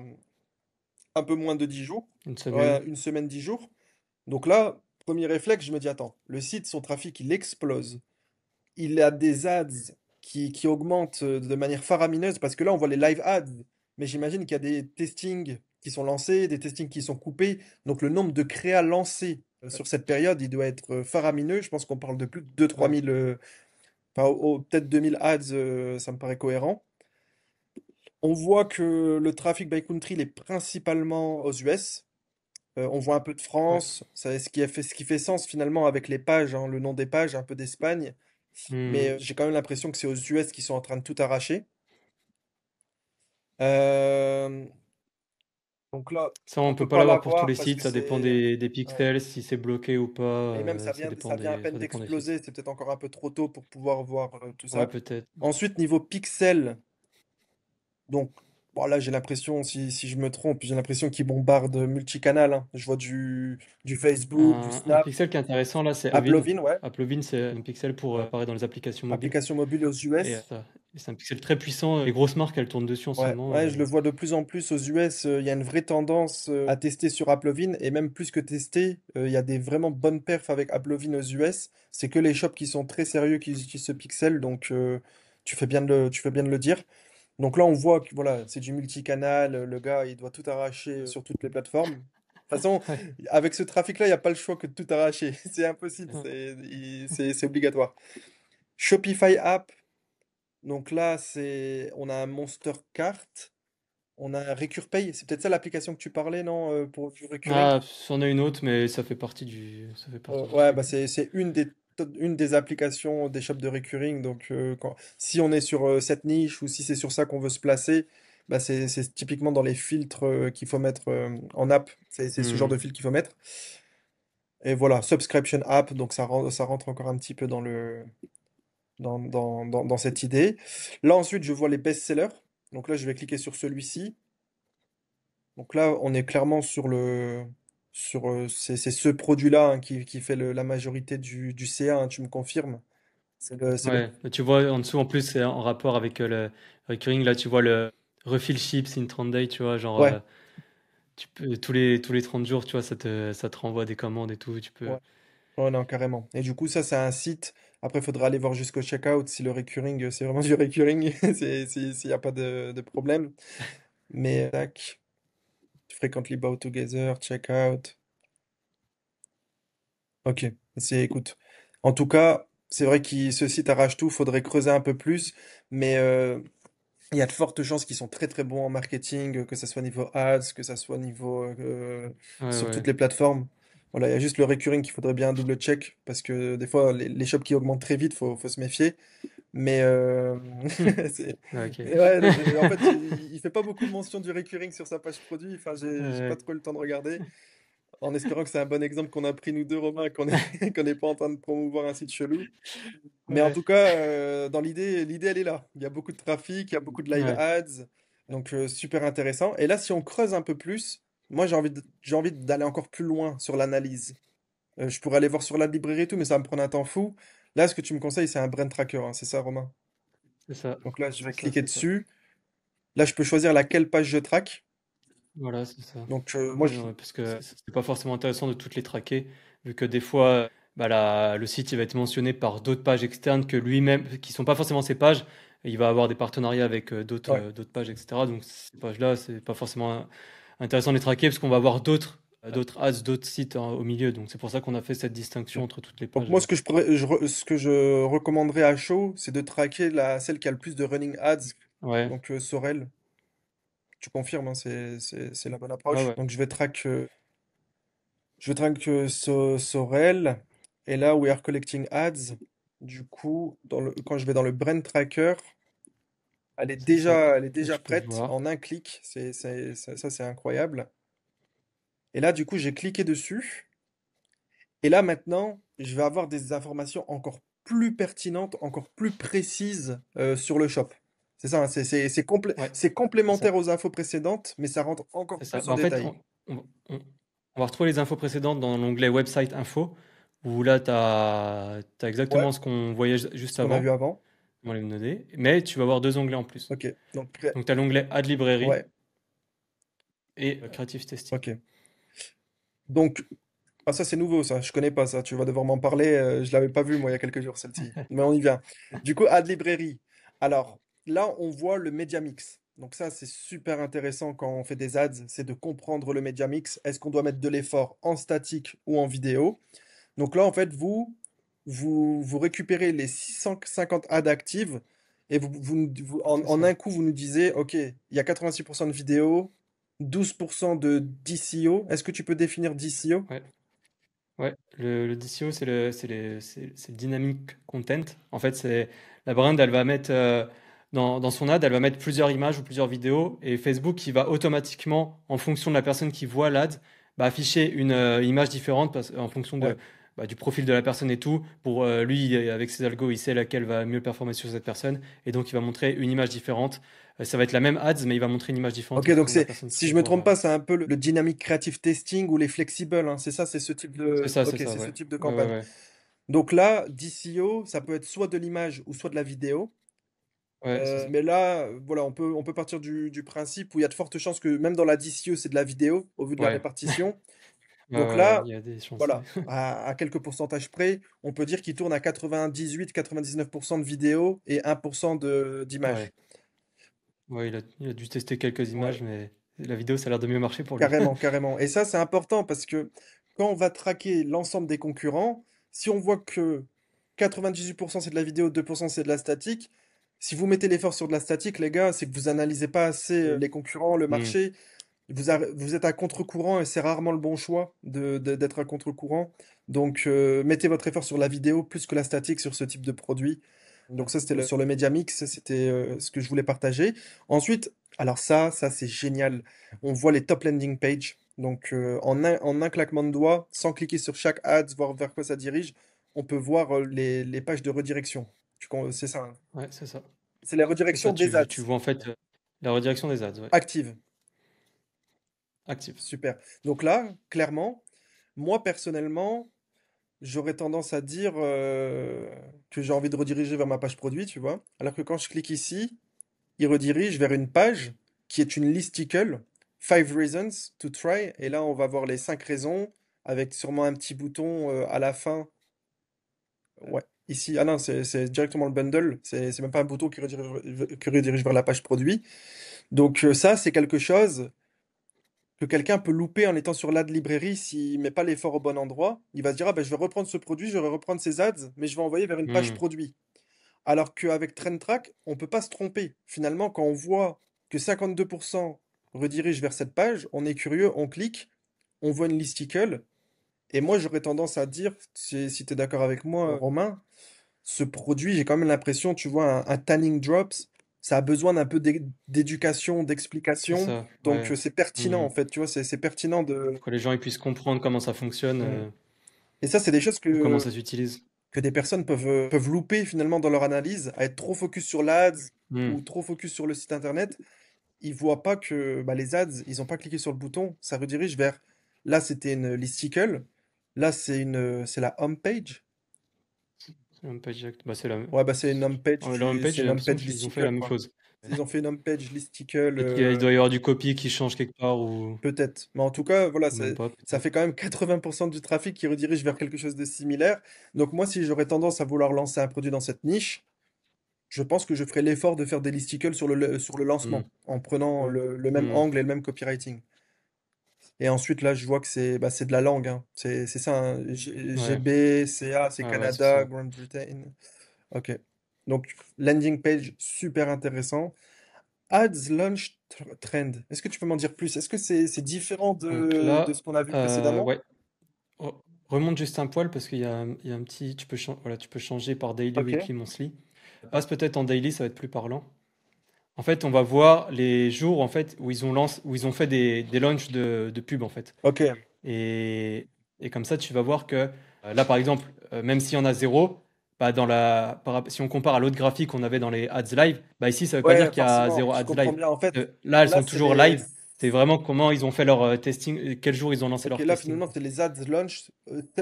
un peu moins de 10 jours. Une semaine. Ouais, une semaine, 10 jours. Donc là, premier réflexe, je me dis, attends, le site, son trafic, il explose. Il a des ads qui augmentent de manière faramineuse parce que là, on voit les live ads. Mais j'imagine qu'il y a des testings qui sont lancés, des testings qui sont coupés. Donc le nombre de créas lancés sur cette période, il doit être faramineux. Je pense qu'on parle de plus de 2-3 Ouais. 000, enfin peut-être 2000 ads, ça me paraît cohérent. On voit que le trafic by country, il est principalement aux US. On voit un peu de Ouais. France, ce qui fait sens finalement avec les pages, hein, le nom des pages, un peu d'Espagne. Mais Mhm. j'ai quand même l'impression que c'est aux US qui sont en train de tout arracher. Euh, donc là, Ça, on on peut peut pas pas l'avoir pour tous l'avoir les parce que sites. Ça dépend c'est. des Ouais. pixels, si c'est bloqué ou pas. Et même ça Ça vient, dépend ça vient à peine ça dépend des sites. d'exploser, c'est peut-être encore un peu trop tôt pour pouvoir voir tout Ouais, ça. peut-être. Ensuite, niveau pixels, donc bon, là j'ai l'impression, si je me trompe, j'ai l'impression qu'ils bombardent multicanal, hein. Je vois du Facebook, du Un Snap, pixel qui est intéressant là, c'est Applovin. Applovin, ouais. Applovin, c'est un pixel pour apparaître dans les applications mobiles. Application mobile aux Et, US. c'est un pixel très puissant. Les grosses marques, elles tournent dessus en ce Ouais, moment. ouais, je le vois de plus en plus aux US. Il y a une vraie tendance à tester sur Applovin et même plus que tester, il y a des vraiment bonnes perfs avec Applovin aux US. C'est que les shops qui sont très sérieux qui utilisent ce pixel, donc tu fais bien de le dire. Donc là, on voit que voilà, c'est du multicanal. Le gars, il doit tout arracher sur toutes les plateformes. De toute façon, Ouais. avec ce trafic-là, il n'y a pas le choix que de tout arracher. C'est impossible, Ouais. c'est obligatoire. Shopify App. Donc là, on a un Monster Cart. On a Recurpay, c'est peut-être ça l'application que tu parlais, non, pour du recurring? Ah, c'en a une autre, mais ça fait partie du Ouais, bah truc. c'est une des applications des shops de recurring. Donc, si on est sur cette niche ou si c'est sur ça qu'on veut se placer, bah c'est typiquement dans les filtres qu'il faut mettre en app. C'est ce genre Hmm. de filtre qu'il faut mettre. Et voilà, subscription app, donc ça rentre encore un petit peu dans cette idée. Là, ensuite, je vois les best-sellers. Donc là, je vais cliquer sur celui-ci. Donc là, on est clairement c'est ce produit-là, hein, qui fait la majorité du CA, hein, tu me confirmes? C'est le. Ouais, mais tu vois en dessous, en plus, c'est en rapport avec le recurring. Là, tu vois refill ships in 30 days, tu vois, genre, Ouais, tu peux, tous les 30 jours, tu vois, ça te renvoie des commandes et tout, tu peux. ouais, ouais, non, carrément. Et du coup, ça, c'est un site. Après, il faudra aller voir jusqu'au checkout si le recurring, c'est vraiment du recurring, s'il n'y a pas de problème. Mais, tac, frequently bought together, checkout. Ok, écoute. En tout cas, c'est vrai que ce site arrache tout, faudrait creuser un peu plus, mais il y a de fortes chances qu'ils sont très très bons en marketing, que ça soit niveau ads, que ça soit niveau Ouais, sur ouais. toutes les plateformes. Voilà, il y a juste le recurring qu'il faudrait bien double check parce que des fois les shops qui augmentent très vite, faut se méfier. Mais c'est- Ah, ok. ouais, en fait, il fait pas beaucoup mention du recurring sur sa page produit. Enfin, j'ai pas Ouais, trop le temps de regarder. En espérant que c'est un bon exemple qu'on a pris nous deux, Romain, qu'on est qu'on n'est pas en train de promouvoir un site chelou. Mais en ouais, tout cas, dans l'idée, elle est là. Il y a beaucoup de trafic, il y a beaucoup de live ouais. ads, donc super intéressant. Et là, si on creuse un peu plus, moi, j'ai envie d'aller encore plus loin sur l'analyse. Je pourrais aller voir sur la librairie et tout, mais ça va me prendre un temps fou. Là, ce que tu me conseilles, c'est un brand tracker, hein, c'est ça, Romain? C'est ça. Donc là, je vais C'est ça, cliquer c'est ça. dessus. Là, je peux choisir laquelle page je traque. Voilà, c'est ça. Donc moi, Ouais, parce que c'est pas forcément intéressant de toutes les traquer, vu que des fois, bah, le site il va être mentionné par d'autres pages externes que lui-même, qui sont pas forcément ses pages. Et il va avoir des partenariats avec ouais. d'autres pages, etc. Donc ces pages-là, c'est pas forcément intéressant de les traquer parce qu'on va avoir d'autres ads, d'autres sites hein, au milieu. Donc c'est pour ça qu'on a fait cette distinction entre toutes les Donc pages. moi, ce que je recommanderais à chaud, c'est de traquer celle qui a le plus de running ads, Ouais, donc Sorel. Tu confirmes, hein, c'est la bonne ouais, approche. ouais. Donc je vais track Sorel, et là, we are collecting ads. Du coup, quand je vais dans le brand tracker, C'est ça. elle est Et déjà tu peux prête voir. en un clic. Ça, c'est incroyable. Et là, du coup, j'ai cliqué dessus. Et là, maintenant, je vais avoir des informations encore plus pertinentes, encore plus précises sur le shop. C'est ça, hein, Ouais, c'est c'est ça. complémentaire aux infos précédentes, mais ça rentre encore C'est ça. plus Bah, en en fait, détail. on va retrouver les infos précédentes dans l'onglet Website Info, où là, tu as Ouais, exactement ce qu'on voyait ce juste qu'on a vu avant, avant. dans les données, mais tu vas avoir deux onglets en plus. Ok, donc, Donc, tu as l'onglet Ad Librairie ouais, et Creative Testing. ok. Donc, ah, ça c'est nouveau, ça, je connais pas ça, tu vas devoir m'en parler, je l'avais pas vu moi il y a quelques jours celle-ci. Mais on y vient. Du coup, Ad Librairie. Alors, là, on voit le Media Mix. Donc ça, c'est super intéressant quand on fait des ads, c'est de comprendre le Media Mix. Est-ce qu'on doit mettre de l'effort en statique ou en vidéo? Donc là, en fait, vous récupérez les 650 ads actives et C'est en ça. un coup, vous nous disiez, OK, il y a 86% de vidéo, 12% de DCO. Est-ce que tu peux définir DCO? Ouais. Ouais, le DCO, c'est le Dynamic Content. En fait, c'est la brand, elle va mettre dans son ad, elle va mettre plusieurs images ou plusieurs vidéos, et Facebook, il va automatiquement, en fonction de la personne qui voit l'ad, bah, afficher une image différente en fonction Ouais. du profil de la personne et tout. Pour lui, avec ses algos, il sait laquelle va mieux performer sur cette personne, et donc il va montrer une image différente. Ça va être la même ads, mais il va montrer une image différente Ok, en donc fonction de la personne qui si va je me trompe voir. pas, c'est un peu le dynamic creative testing ou les flexibles, hein, c'est ça, C'est ok, ça, c'est ce ouais. type de Ouais, ouais, campagne. ouais. Donc là, DCO, ça peut être soit de l'image ou soit de la vidéo. Ouais, c'est ça. Mais là, voilà, on peut partir du principe où il y a de fortes chances que même dans la DCO, c'est de la vidéo au vu de la Ouais. répartition. Ouais, ouais, Donc ouais, là, il y a des chances. Ouais, voilà, à quelques pourcentages près, on peut dire qu'il tourne à 98-99% de vidéo et 1% ouais, d'images. ouais, il a dû tester quelques Ouais. images, mais la vidéo, ça a l'air de mieux marcher pour lui. Carrément, carrément. Et ça, c'est important parce que quand on va traquer l'ensemble des concurrents, si on voit que 98% c'est de la vidéo, 2% c'est de la statique, si vous mettez l'effort sur de la statique, les gars, c'est que vous analysez pas assez les concurrents, le Hmm. marché. Vous êtes à contre-courant et c'est rarement le bon choix d'être à contre-courant. Donc, mettez votre effort sur la vidéo plus que la statique sur ce type de produit. Donc ça, c'était sur le Media Mix, c'était ce que je voulais partager. Ensuite, alors ça c'est génial. On voit les top landing page. Donc en un claquement de doigts, sans cliquer sur chaque ad, voir vers quoi ça dirige, on peut voir les pages de redirection. C'est ça, hein. Ouais, c'est ça. C'est la C'est ça, redirection des ads tu vois en fait la redirection des ads, ouais, actives. active. Super. Donc là, clairement, moi personnellement, j'aurais tendance à dire que j'ai envie de rediriger vers ma page produit, tu vois. Alors que quand je clique ici, il redirige vers une page. qui est une listicle, 5 reasons to try. Et là, on va voir les 5 raisons avec sûrement un petit bouton à la fin. Ouais, ici, ah non, c'est directement le bundle. C'est même pas un bouton qui redirige vers la page produit. Donc ça, c'est quelque chose que quelqu'un peut louper en étant sur l'ad librairie s'il met pas l'effort au bon endroit. Il va se dire, ah ben, je vais reprendre ce produit, je vais reprendre ces ads, mais je vais envoyer vers une page Hmm. produit. Alors qu'avec TrendTrack, on peut pas se tromper. Finalement, quand on voit que 52% redirigent vers cette page, on est curieux, on clique, on voit une listicle. Et moi, j'aurais tendance à dire, si tu es d'accord avec moi, Romain, ce produit, j'ai quand même l'impression, tu vois, un tanning drops, ça a besoin d'un peu d'éducation, C'est d'explication. ça, Donc, ouais. c'est pertinent, Hmm. en fait, tu vois, c'est pertinent Pour que les gens ils puissent comprendre comment ça fonctionne Mm. Et ça, c'est des choses ou comment ça s'utilise. que des personnes peuvent louper finalement dans leur analyse, à être trop focus sur l'ADS Hmm. ou trop focus sur le site internet. Ils voient pas que bah, les ads, ils ont pas cliqué sur le bouton, ça redirige vers. Là, c'était une listicle. Là, c'est la home page. C'est un page bah, c'est la... Ouais, bah c'est une home page, La homepage, c'est j'ai une home l'impression page qu'ils ont fait la listicle, même quoi. chose. Ils ont fait une home page listicle, Peut-être qu'il doit y avoir du copy qui change quelque part peut-être. Mais en tout cas, voilà, ou même pas, ça peut-être. fait quand même 80% du trafic qui redirige vers quelque chose de similaire. Donc moi, si j'aurais tendance à vouloir lancer un produit dans cette niche, je pense que je ferai l'effort de faire des listicles sur le Hmm. lancement, en prenant le même Hmm. angle et le même copywriting. Et ensuite, là, je vois que c'est de la langue, hein. C'est ça, hein. Ouais, GB, CA, c'est ouais, c'est Canada, ça. Great Britain. Ok. Donc, landing page, super intéressant. Ads Launch Trend. Est-ce que tu peux m'en dire plus? Est-ce que c'est différent Donc de là, ce qu'on a vu précédemment? ouais. Remonte juste un poil parce qu'il y a un petit. Voilà, tu peux changer par daily, Ok. weekly, monthly. Passe peut-être en daily, ça va être plus parlant. En fait, on va voir les jours en fait, où ils ont fait des launchs de pub en fait. Ok. Et, et comme ça, tu vas voir que là, par exemple, même s'il y en a zéro, bah, si on compare à l'autre graphique qu'on avait dans les ads live, bah, ici, ça ne veut pas dire Ouais, qu'il y a forcément, zéro je ads comprends live. bien. En fait, Là, elles là, sont c'est toujours les. live. C'est vraiment comment ils ont fait leur testing, quel jour ils ont lancé Ok, leur là, testing. finalement, c'est les ads launch.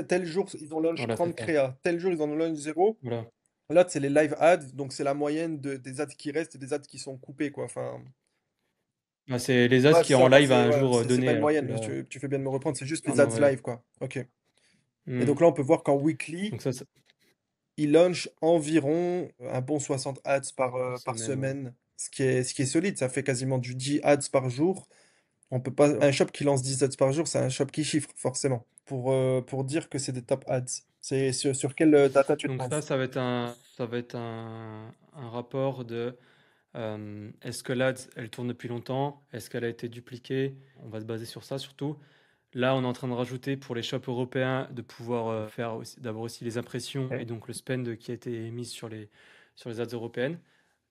Tel jour, ils ont launch Voilà, c'est 30 ça. créas. Tel jour, ils en ont launch 0. Voilà. Là, c'est les live ads. Donc, c'est la moyenne des ads qui restent et des ads qui sont coupés, quoi. Enfin, Bah, c'est les ads ouais, qui c'est est en ça. Bah, live à un ouais, jour c'est pas donné, une alors que moyenne. là. Tu fais bien de me reprendre. C'est juste Ah les non, ads ouais. live, quoi. Ok. Et Hmm. donc là, on peut voir qu'en weekly, Donc ça il launch environ un bon 60 ads par par semaine, ouais. semaine, ce qui est solide. Ça fait quasiment du 10 ads par jour. On peut pas... Un shop qui lance 10 ads par jour, c'est un shop qui chiffre, forcément, pour dire que c'est des top ads. C'est sur quelle data tu te Donc bases? ça va être un rapport de est-ce que l'ad, elle tourne depuis longtemps? Est-ce qu'elle a été dupliquée? On va se baser sur ça surtout. Là, on est en train de rajouter pour les shops européens de pouvoir d'avoir aussi les impressions et Ok. donc le spend qui a été mis sur les ads européennes.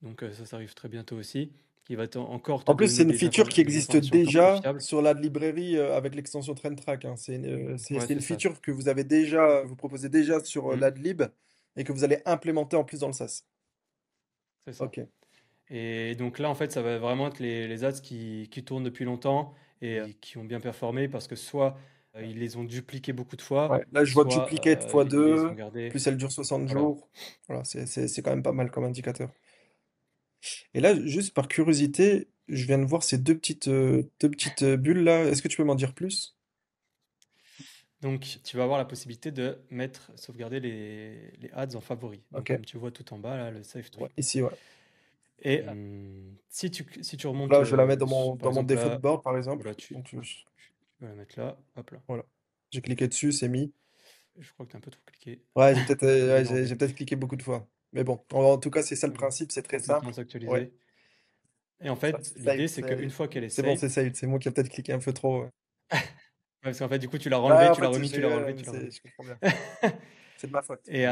Donc ça arrive très bientôt aussi. Qui va encore te En plus, c'est donner une feature qui des existe informations encore plus déjà fiables. sur la librairie avec l'extension TrendTrack, hein. Ouais, C'est une c'est ça. feature que vous avez déjà, vous proposez déjà sur Mm, l'AdLib et que vous allez implémenter en plus dans le SaaS. c'est ça. Ok. Et donc là, en fait, ça va vraiment être les ads qui tournent depuis longtemps et qui ont bien performé parce que soit ils les ont dupliqués beaucoup de fois, Ouais, là, je vois soit duplicate ils les ont x2, gardés. plus elle dure 60 Voilà. jours. Voilà, c'est quand même pas mal comme indicateur. Et là, juste par curiosité, je viens de voir ces deux petites bulles là. Est-ce que tu peux m'en dire plus? Donc, tu vas avoir la possibilité de sauvegarder les ads en favoris. Donc, Ok. comme tu vois tout en bas, là, le Save to. Ouais, ici, ouais. Et si tu remontes, Là, je vais la mettre par dans mon exemple default là, board, par exemple. voilà, Donc, tu vas la mettre là, hop là. voilà. J'ai cliqué dessus, c'est mis. Je crois que tu as un peu trop cliqué. Ouais, Je vais j'ai l'enlever. peut-être cliqué beaucoup de fois. Mais bon, en tout cas, c'est ça le Voilà. principe, c'est très Prends le temps de simple. Ouais. s'actualiser. Et en Ouais, fait, l'idée, saved, c'est qu'une fois qu'elle est c'est bon, c'est saved, saved. C'est moi qui ai peut-être cliqué un peu trop. Ouais. parce qu'en fait, du coup, tu l'as Ouais, renlevé, en tu l'as fait, remis, tu l'as relevé, tu l'as je remis. comprends bien. C'est de ma faute. Et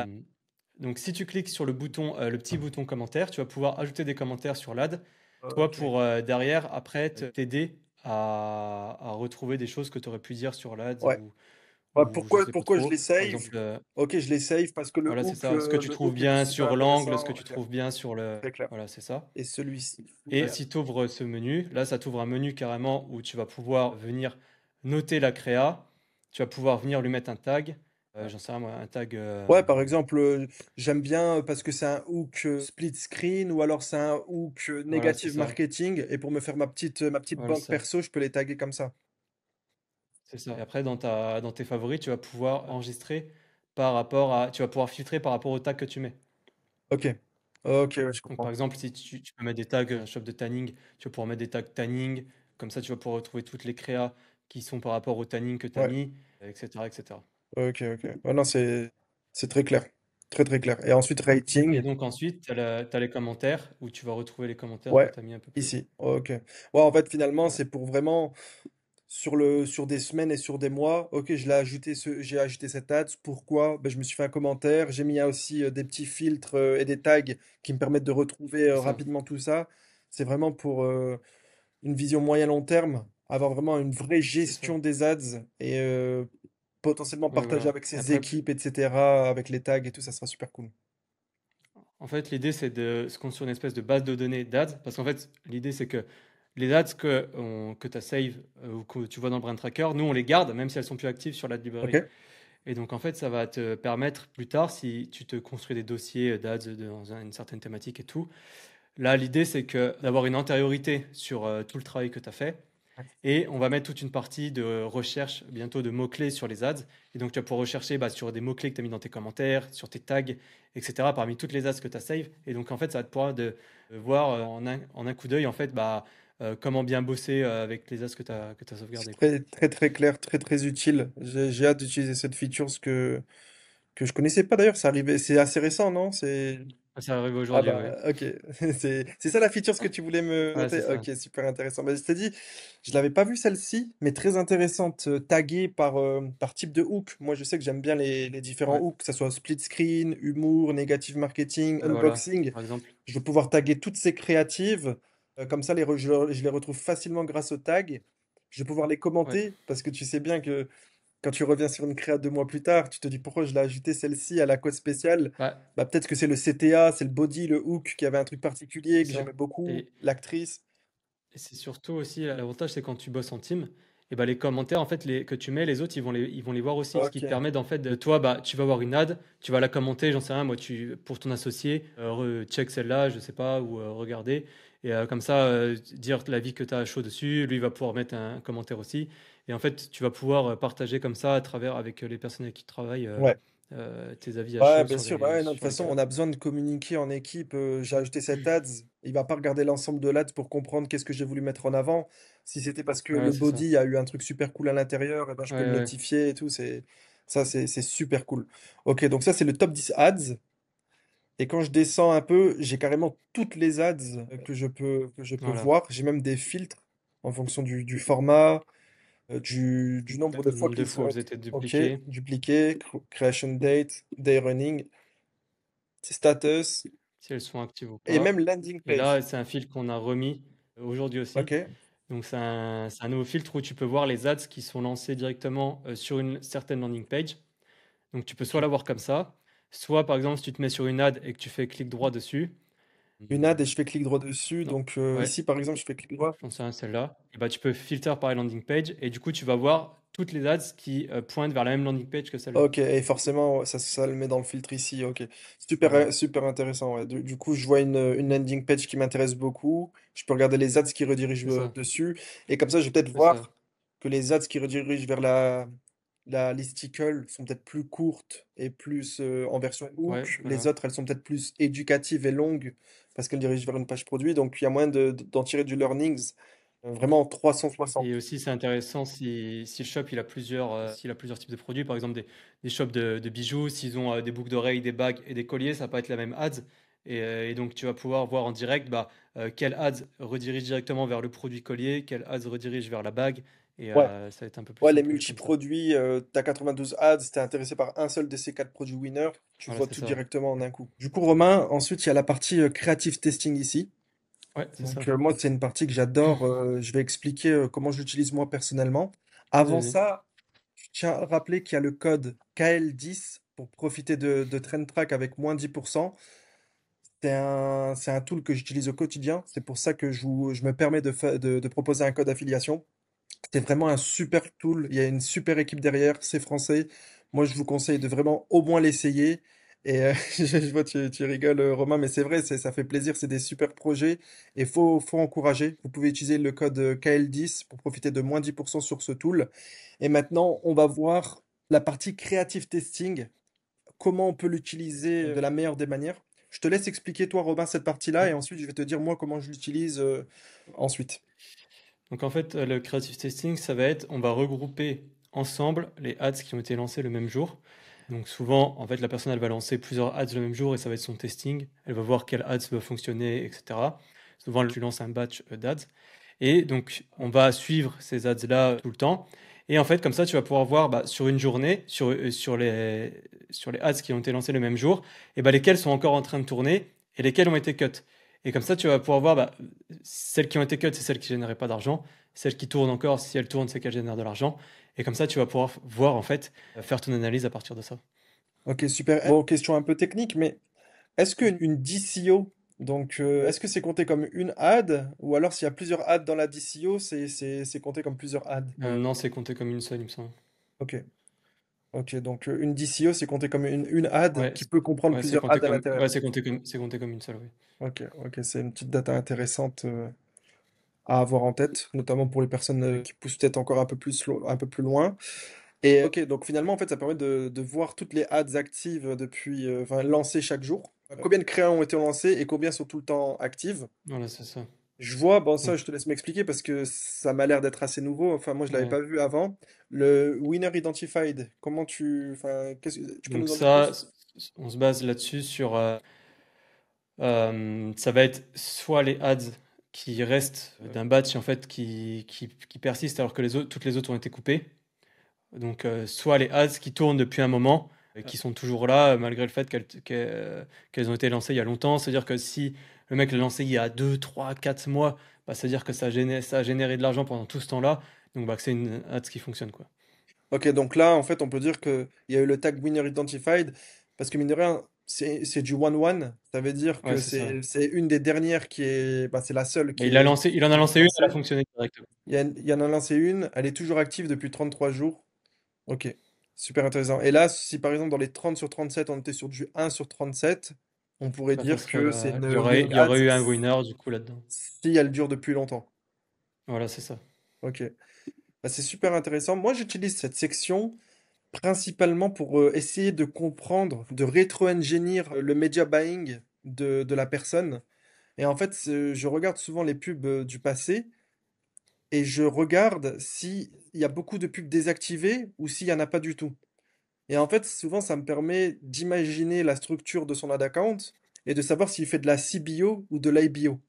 donc, si tu cliques sur le petit bouton commentaire, tu vas pouvoir ajouter des commentaires sur l'ad, toi Ok. pour derrière, après, t'aider à retrouver des choses que tu aurais pu dire sur l'ad Ouais. Ouais, ou je sais pas pourquoi je les trop. Par save? exemple, Ok, je les save parce que voilà, c'est ça. Ce que tu le trouves hook était bien super sur l'angle, ce que intéressant. tu Ok, trouves bien sur le. très clair. Voilà, c'est ça. Et celui-ci. Et si tu ouvres ce menu, là, ça t'ouvre un menu carrément où tu vas pouvoir venir noter la créa, tu vas pouvoir venir lui mettre un tag j'en sais rien moi, un tag, Ouais, par exemple, j'aime bien parce que c'est un hook split screen ou alors c'est un hook voilà, c'est negative ça, marketing et pour me faire ma petite voilà, banque c'est ça. perso, je peux les taguer comme ça. C'est ça et après dans tes favoris, tu vas pouvoir enregistrer par rapport à tu vas pouvoir filtrer par rapport au tag que tu mets. Ok. Ok, ouais, je Donc par comprends. exemple, si tu peux mettre des tags, shop de tanning, tu vas pouvoir mettre des tags tanning, comme ça tu vas pouvoir retrouver toutes les créas qui sont par rapport au tanning que tu as Ouais. mis, et cetera, et cetera. Ok, ok. Ouais, non, c'est très clair. Très, très clair. Et ensuite, Et rating. donc ensuite, tu as les commentaires où tu vas retrouver les commentaires que Ouais, tu as mis un peu plus haut. ici. Ok. Ouais, en fait, finalement, Voilà, c'est pour vraiment sur des semaines et sur des mois. Ok, j'ai ajouté cette ad. Pourquoi? Ben, je me suis fait un commentaire. J'ai mis aussi des petits filtres et des tags qui me permettent de retrouver c'est ça. rapidement tout ça. C'est vraiment pour une vision moyen long terme, avoir vraiment une vraie C'est ça. gestion des ads et potentiellement Oui, partager voilà. avec Et ses après, équipes, etc., avec les tags et tout, ça sera super cool. en fait, l'idée, c'est de se construire une espèce de base de données d'ads, parce qu'en fait, l'idée, c'est que les ads que tu as save ou que tu vois dans le Brand Tracker, nous, on les garde, même si elles sont plus actives sur la Ok? librairie. Et donc, en fait, ça va te permettre plus tard, si tu te construis des dossiers d'ads dans une certaine thématique et tout, là, l'idée, c'est que d'avoir une antériorité sur tout le travail que tu as fait. Et on va mettre toute une partie de recherche, bientôt de mots-clés sur les ads. Et donc, tu vas pouvoir rechercher bah, sur des mots-clés que tu as mis dans tes commentaires, sur tes tags, etc., parmi toutes les ads que tu as save. Et donc, en fait, ça va te pouvoir de voir en un coup d'œil, en fait, bah, comment bien bosser avec les ads que tu as C'est sauvegardés, quoi. très, très, très clair, très, très utile. J'ai hâte d'utiliser cette feature, que je connaissais pas d'ailleurs. C'est arrivé, c'est assez récent, non? Ah, ça arrive Ah aujourd'hui, oui. bah, ok. C'est ça la feature ce que tu voulais me Ouais, c'est noter? ça. Ok, super intéressant. Bah, je t'ai dit, je l'avais pas vu celle-ci, mais très intéressante, taguée par type de hook. Moi, je sais que j'aime bien les différents Ouais, hooks, que ça soit split screen, humour, negative marketing, voilà, unboxing. par exemple. Je vais pouvoir taguer toutes ces créatives. Comme ça, je les retrouve facilement grâce au tag. Je vais pouvoir les Ouais. commenter parce que tu sais bien que quand tu reviens sur une créa 2 mois plus tard, tu te dis pourquoi je l'ai ajouté celle-ci à la code spéciale. Bah, Bah, peut-être que c'est le CTA, c'est le body, le hook qui avait un truc particulier c'est que ça. j'aimais beaucoup, Et, l'actrice. Et c'est surtout aussi l'avantage, c'est quand tu bosses en team, et bah les commentaires en fait que tu mets, les autres ils vont les voir aussi. Ce qui te Ok. permet en fait de toi, bah tu vas voir une ad, tu vas la commenter, j'en sais rien, moi pour ton associé, check celle-là, je sais pas, ou regarder. Et comme ça, dire l'avis que tu as chaud dessus, lui il va pouvoir mettre un commentaire aussi. Et en fait, tu vas pouvoir partager comme ça à travers avec les personnes avec qui tu travailles Ouais. tes avis à Ouais, chaud bien sûr. Bah ouais, non, de toute sur les façon, créas. on a besoin de communiquer en équipe. J'ai ajouté cet ads. Il va pas regarder l'ensemble de l'ads pour comprendre qu'est-ce que j'ai voulu mettre en avant. Si c'était parce que Ouais, le c'est ça. body a eu un truc super cool à l'intérieur, eh ben, je Ouais, peux le ouais. notifier et tout. C'est super cool. Ok, donc ça, c'est le top 10 ads. Et quand je descends un peu, j'ai carrément toutes les ads que je peux Voilà. voir. J'ai même des filtres en fonction du format, du nombre de Le fois nombre de qu'ils fois où sont elles étaient OK, dupliquées. dupliqués, creation date, day running, status Si elles sont actives ou et même pas. landing Et page. là, c'est un filtre qu'on a remis aujourd'hui aussi. OK, Donc, c'est un nouveau filtre où tu peux voir les ads qui sont lancés directement sur une certaine landing page. Donc, tu peux soit OK. l'avoir comme ça, soit par exemple, si tu te mets sur une ad et que tu fais clic droit dessus. Une ad et je fais clic droit dessus. Non, Donc ouais, ici, par exemple, je fais clic droit. j'en sais rien, celle-là. Et bah, tu peux filter par landing page et du coup, tu vas voir toutes les ads qui pointent vers la même landing page que celle-là. Ok, et forcément, ouais, ça le met dans le filtre ici. Ok, super, Voilà, super intéressant. Ouais. Du coup, je vois une landing page qui m'intéresse beaucoup. Je peux regarder les ads qui redirigent c'est ça, dessus. Et comme ça, je vais peut-être c'est ça. voir que les ads qui redirigent vers la listicle sont peut-être plus courtes et plus en version Ouais, hook. Les voilà. autres, elles sont peut-être plus éducatives et longues parce qu'elles dirigent vers une page produit. Donc, il y a moyen d'en tirer du learnings vraiment en Et 360. aussi, c'est intéressant si le shop il a s'il a plusieurs types de produits, par exemple des shops de bijoux, s'ils ont des boucles d'oreilles, des bagues et des colliers, ça va pas être la même ads. Et donc, tu vas pouvoir voir en direct bah, quel ads redirige directement vers le produit collier, quel ads redirige vers la bague. Et Ouais. ça va être un peu plus Ouais, les simple comme ça. multi-produits, t'as 92 ads, t'es intéressé par un seul de ces quatre produits winners, tu Voilà, vois c'est tout ça. directement en un coup. Du coup, Romain, ensuite, il y a la partie creative testing ici. Ouais, c'est ça. Donc, moi, c'est une partie que j'adore. Je vais expliquer comment je l'utilise moi personnellement. Vas-y, Avant vas-y. ça, je tiens à rappeler qu'il y a le code KL10 pour profiter de TrendTrack avec moins 10%. C'est un tool que j'utilise au quotidien. C'est pour ça que je me permets de proposer un code affiliation. C'est vraiment un super tool. Il y a une super équipe derrière. C'est français. Moi, je vous conseille de vraiment au moins l'essayer. Et je vois, tu rigoles, Romain, mais c'est vrai, ça fait plaisir, c'est des super projets et faut encourager. Vous pouvez utiliser le code KL10 pour profiter de moins 10% sur ce tool. Et maintenant, on va voir la partie creative testing, comment on peut l'utiliser de la meilleure des manières. Je te laisse expliquer, toi, Robin, cette partie-là, et Ouais. ensuite, je vais te dire, moi, comment je l'utilise ensuite. Donc en fait, le creative testing, ça va être, on va regrouper ensemble les ads qui ont été lancés le même jour. Donc souvent, en fait, la personne, elle va lancer plusieurs ads le même jour et ça va être son testing. Elle va voir quel ads va fonctionner, etc. Souvent, tu lances un batch d'ads. Et donc, on va suivre ces ads-là tout le temps. Et en fait, comme ça, tu vas pouvoir voir sur une journée, sur les ads qui ont été lancés le même jour, et lesquels sont encore en train de tourner et lesquels ont été cut. Et comme ça, tu vas pouvoir voir celles qui ont été cut, c'est celles qui généraient pas d'argent. Celles qui tournent encore, si elles tournent, c'est qu'elles génèrent de l'argent. Et comme ça, tu vas pouvoir voir, en fait, faire ton analyse à partir de ça. Ok, super. Bon, question un peu technique, mais est-ce qu'une DCO, donc, est-ce que c'est compté comme une ad, ou alors s'il y a plusieurs ads dans la DCO, c'est compté comme plusieurs ads? Non, c'est compté comme une seule, il me semble. Ok, ok, donc une DCO, c'est compté comme une ad Ouais, qui peut comprendre ouais, c'est plusieurs compté ads à comme, l'intérieur. ouais, c'est compté comme une seule, oui. Ok, ok, c'est une petite data intéressante à avoir en tête, notamment pour les personnes qui poussent peut-être encore un peu plus, un peu plus loin. Et ok, donc finalement, en fait, ça permet de voir toutes les ads actives depuis, enfin, lancées chaque jour. Combien de créas ont été lancés et combien sont tout le temps actives. Voilà, c'est ça. Je vois, bon, ça, Donc, je te laisse m'expliquer parce que ça m'a l'air d'être assez nouveau. Enfin, moi, je l'avais ouais. pas vu avant. Le winner identified, comment enfin, tu peux Donc nous en dire ça, plus? on se base là-dessus sur, ça va être soit les ads qui restent d'un batch en fait qui persistent alors que toutes les autres ont été coupées. Donc soit les ads qui tournent depuis un moment et qui sont toujours là malgré le fait qu'elles ont été lancées il y a longtemps. C'est-à-dire que si le mec l'a lancé il y a 2, 3, 4 mois, c'est-à-dire que ça a généré de l'argent pendant tout ce temps-là. Donc que c'est une ads qui fonctionne quoi. Ok, donc là, en fait, on peut dire qu'il y a eu le tag winner identified parce que mine de rien, c'est du one-one. Ça veut dire Ouais, que c'est ça. c'est une des dernières qui est, bah, c'est la seule Mais il en a qui est lancé une, elle a lancée. fonctionné directement. Il y en a lancé une, elle est toujours active depuis 33 jours. Ok, super intéressant. Et là, si par exemple dans les 30 sur 37, on était sur du 1 sur 37, on pourrait Ça dire serait que c'est il une y aurait, winning il y ad aurait eu un winner du coup là-dedans. si elle dure depuis longtemps. Voilà, c'est ça. Ok, bah, c'est super intéressant. Moi, j'utilise cette section principalement pour essayer de comprendre, de rétro-engineer le media buying de la personne. Et en fait, je regarde souvent les pubs du passé et je regarde s'il y a beaucoup de pubs désactivées ou s'il n'y en a pas du tout. Et en fait, souvent, ça me permet d'imaginer la structure de son ad account et de savoir s'il fait de la CBO ou de l'IBO.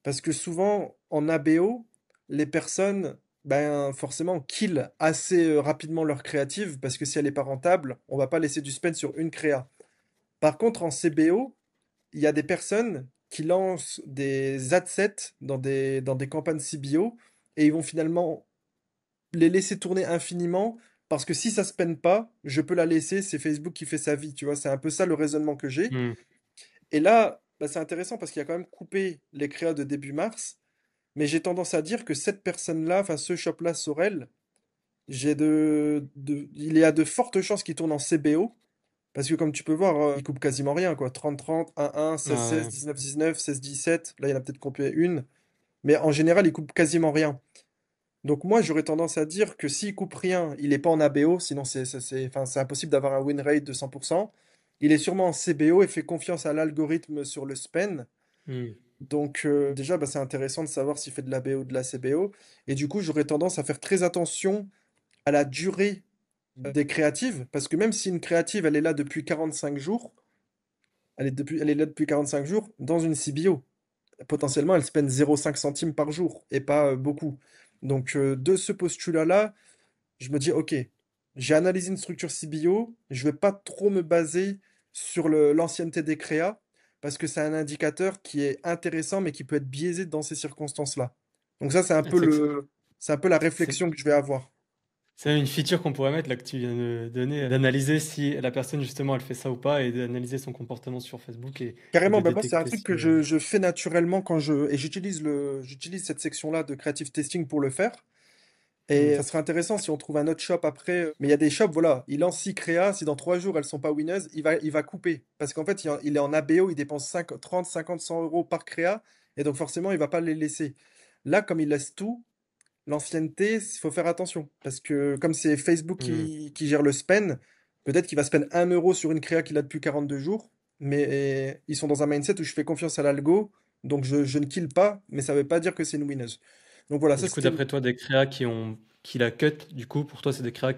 Parce que souvent, en ABO, les personnes, ben, forcément, kill assez rapidement leur créative parce que si elle n'est pas rentable, on va pas laisser du spend sur une créa. Par contre, en CBO, il y a des personnes qui lancent des ad sets dans des campagnes CBO et ils vont finalement les laisser tourner infiniment parce que si ça se peine pas, je peux la laisser, c'est Facebook qui fait sa vie, tu vois, c'est un peu ça le raisonnement que j'ai. Hmm. Et là, bah, c'est intéressant parce qu'il a quand même coupé les créas de début mars, mais j'ai tendance à dire que cette personne-là, enfin ce shop-là, Sorel, il y a de fortes chances qu'il tourne en CBO, parce que comme tu peux voir, il coupe quasiment rien, quoi. 30-30, 1-1, Ah 16-16, ouais. 19-19, 16-17, là il y en a peut-être coupé une, mais en général, il coupe quasiment rien. Donc moi, j'aurais tendance à dire que s'il coupe rien, il n'est pas en ABO, sinon enfin, c'est impossible d'avoir un win rate de 100%. Il est sûrement en CBO et fait confiance à l'algorithme sur le spend. Hmm. Donc déjà, bah, c'est intéressant de savoir s'il fait de l'ABO ou de la CBO. Et du coup, j'aurais tendance à faire très attention à la durée des créatives, parce que même si une créative, elle est là depuis 45 jours, elle est là depuis 45 jours, dans une CBO, potentiellement, elle spend 0,5 centimes par jour, et pas beaucoup. Donc de ce postulat-là, je me dis, ok, j'ai analysé une structure CBO, je vais pas trop me baser sur l'ancienneté des créas, parce que c'est un indicateur qui est intéressant, mais qui peut être biaisé dans ces circonstances-là. Donc ça, c'est un peu la C'est réflexion que je vais avoir. c'est une feature qu'on pourrait mettre là que tu viens de donner, d'analyser si la personne justement elle fait ça ou pas et d'analyser son comportement sur Facebook et Carrément, de bah moi, c'est un détecter truc si. que je fais naturellement et j'utilise cette section-là de creative testing pour le faire. Et Hmm. ça serait intéressant si on trouve un autre shop après. Mais il y a des shops, voilà, il lance 6 créas, si dans 3 jours elles sont pas winneuses, il va couper. Parce qu'en fait, il est en ABO, il dépense 30, 50, 100 euros par créa, et donc forcément, il va pas les laisser. Là, comme il laisse tout, l'ancienneté, il faut faire attention. Parce que comme c'est Facebook Hmm. qui gère le spend, peut-être qu'il va spend 1 euro sur une créa qu'il a depuis 42 jours, mais ils sont dans un mindset où je fais confiance à l'algo, donc je ne kill pas, mais ça veut pas dire que c'est une winneuse. Donc voilà, Et ça du coup, c'était. d'après toi, des créas qui la cut, du coup, pour toi, c'est des créas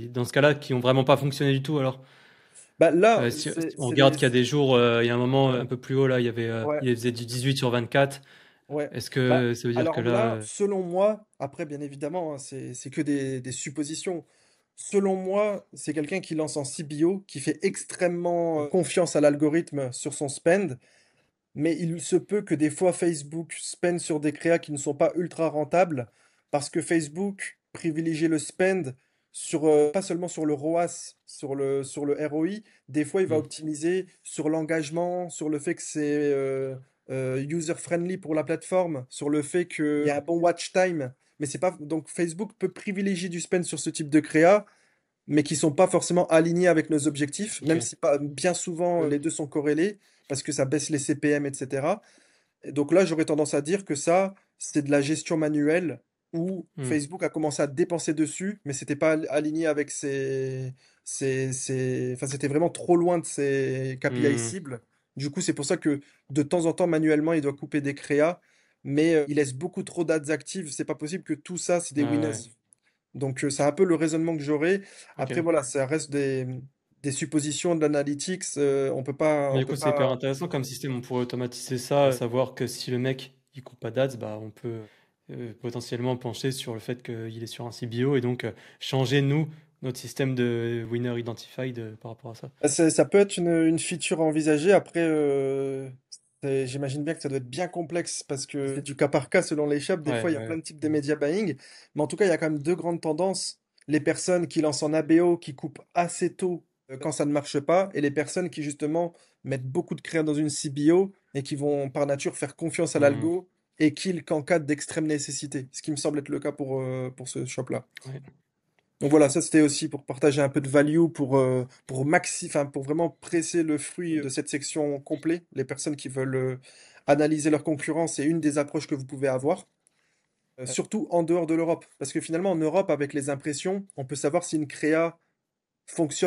dans ce cas-là, qui ont vraiment pas fonctionné du tout, alors? Bah là, Si on c'est regarde des. qu'il y a des jours, il y a un moment un peu plus haut, là, Ouais, il faisait du 18 sur 24. ouais. Est-ce Bah, que ça veut dire que alors là, là, selon moi, après, bien évidemment, hein, c'est que des suppositions. Selon moi, c'est quelqu'un qui lance en CBO, qui fait extrêmement confiance à l'algorithme sur son spend, mais il se peut que des fois Facebook spend sur des créas qui ne sont pas ultra rentables, parce que Facebook privilégie le spend sur, pas seulement sur le ROAS, sur le ROI, des fois il va hmm, optimiser sur l'engagement, sur le fait que c'est user-friendly pour la plateforme, sur le fait qu'il y a un bon watch time, mais c'est pas, donc Facebook peut privilégier du spend sur ce type de créa, mais qui sont pas forcément alignés avec nos objectifs, même ok, si pas, bien souvent les deux sont corrélés, parce que ça baisse les CPM, etc. Et donc là, j'aurais tendance à dire que ça, c'est de la gestion manuelle où hmm, Facebook a commencé à dépenser dessus, mais c'était pas aligné avec enfin, c'était vraiment trop loin de ses KPI hmm, cibles. Du coup, c'est pour ça que de temps en temps, manuellement, il doit couper des créas, mais il laisse beaucoup trop d'ads actives. C'est pas possible que tout ça, c'est des ouais, winners. ouais, Donc, c'est un peu le raisonnement que j'aurais. Après, ok. voilà, ça reste des suppositions de l'analytics. Mais On du peut coup, c'est hyper pas. intéressant comme système. On pourrait automatiser ça, savoir que si le mec il coupe pas d'ads, bah on peut potentiellement pencher sur le fait qu'il est sur un CBO et donc changer nous notre système de winner identified par rapport à ça. Ça peut être une feature à envisager. Après, j'imagine bien que ça doit être bien complexe parce que c'est du cas par cas selon les shops. Des Ouais, fois, il y a plein ouais. de types de media buying. Mais en tout cas, il y a quand même deux grandes tendances. Les personnes qui lancent en ABO, qui coupent assez tôt quand ça ne marche pas, et les personnes qui justement mettent beaucoup de créa dans une CBO et qui vont par nature faire confiance à Hmm, l'algo et kill qu'en cas d'extrême nécessité. Ce qui me semble être le cas pour ce shop-là. ouais. Donc voilà, ça c'était aussi pour partager un peu de value, enfin, pour vraiment presser le fruit de cette section complet. Les personnes qui veulent analyser leur concurrence, c'est une des approches que vous pouvez avoir, surtout en dehors de l'Europe. Parce que finalement, en Europe, avec les impressions, on peut savoir si une créa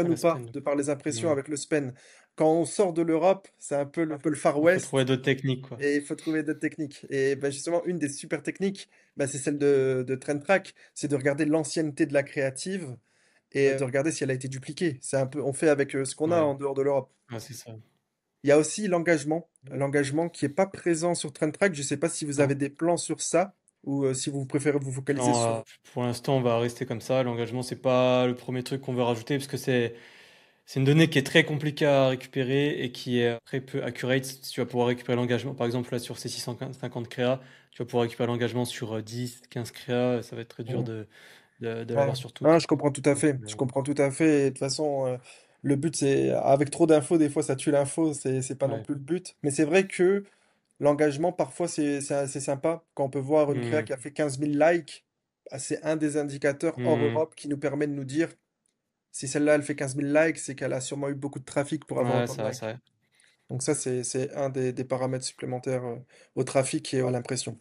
À fonctionne la ou pas, semaine. de par les impressions Hmm. avec le spend. Quand on sort de l'Europe, c'est un peu le Far Il faut trouver West. d'autres techniques, quoi. Et il faut trouver d'autres techniques. Et ben justement, une des super techniques, ben, c'est celle de Trend Track, c'est de regarder l'ancienneté de la créative et de regarder si elle a été dupliquée. C'est un peu, on fait avec ce qu'on a Ouais, en dehors de l'Europe. ouais, c'est ça. Il y a aussi l'engagement qui est pas présent sur Trend Track. Je sais pas si vous avez Non. des plans sur ça ou si vous préférez vous focaliser Non, sur. pour l'instant, on va rester comme ça. L'engagement, c'est pas le premier truc qu'on veut rajouter parce que c'est une donnée qui est très compliquée à récupérer et qui est très peu accurate. Tu vas pouvoir récupérer l'engagement, par exemple, là, sur ces 650 créas, tu vas pouvoir récupérer l'engagement sur 10, 15 créas. Ça va être très dur Mhm. de Ouais. l'avoir sur Non, toutes. je comprends tout à Donc, fait. Je comprends tout à fait. Et de toute façon, le but, c'est, avec trop d'infos, des fois, ça tue l'info. C'est pas non ouais. plus le but. Mais c'est vrai que l'engagement, parfois, c'est assez sympa. Quand on peut voir une créa Hmm, qui a fait 15 000 likes, bah, c'est un des indicateurs hors hmm. Europe qui nous permet de nous dire si celle-là, elle fait 15 000 likes, c'est qu'elle a sûrement eu beaucoup de trafic pour avoir Ouais, autant de c'est likes. vrai. Donc ça, c'est un des paramètres supplémentaires au trafic et à l'impression.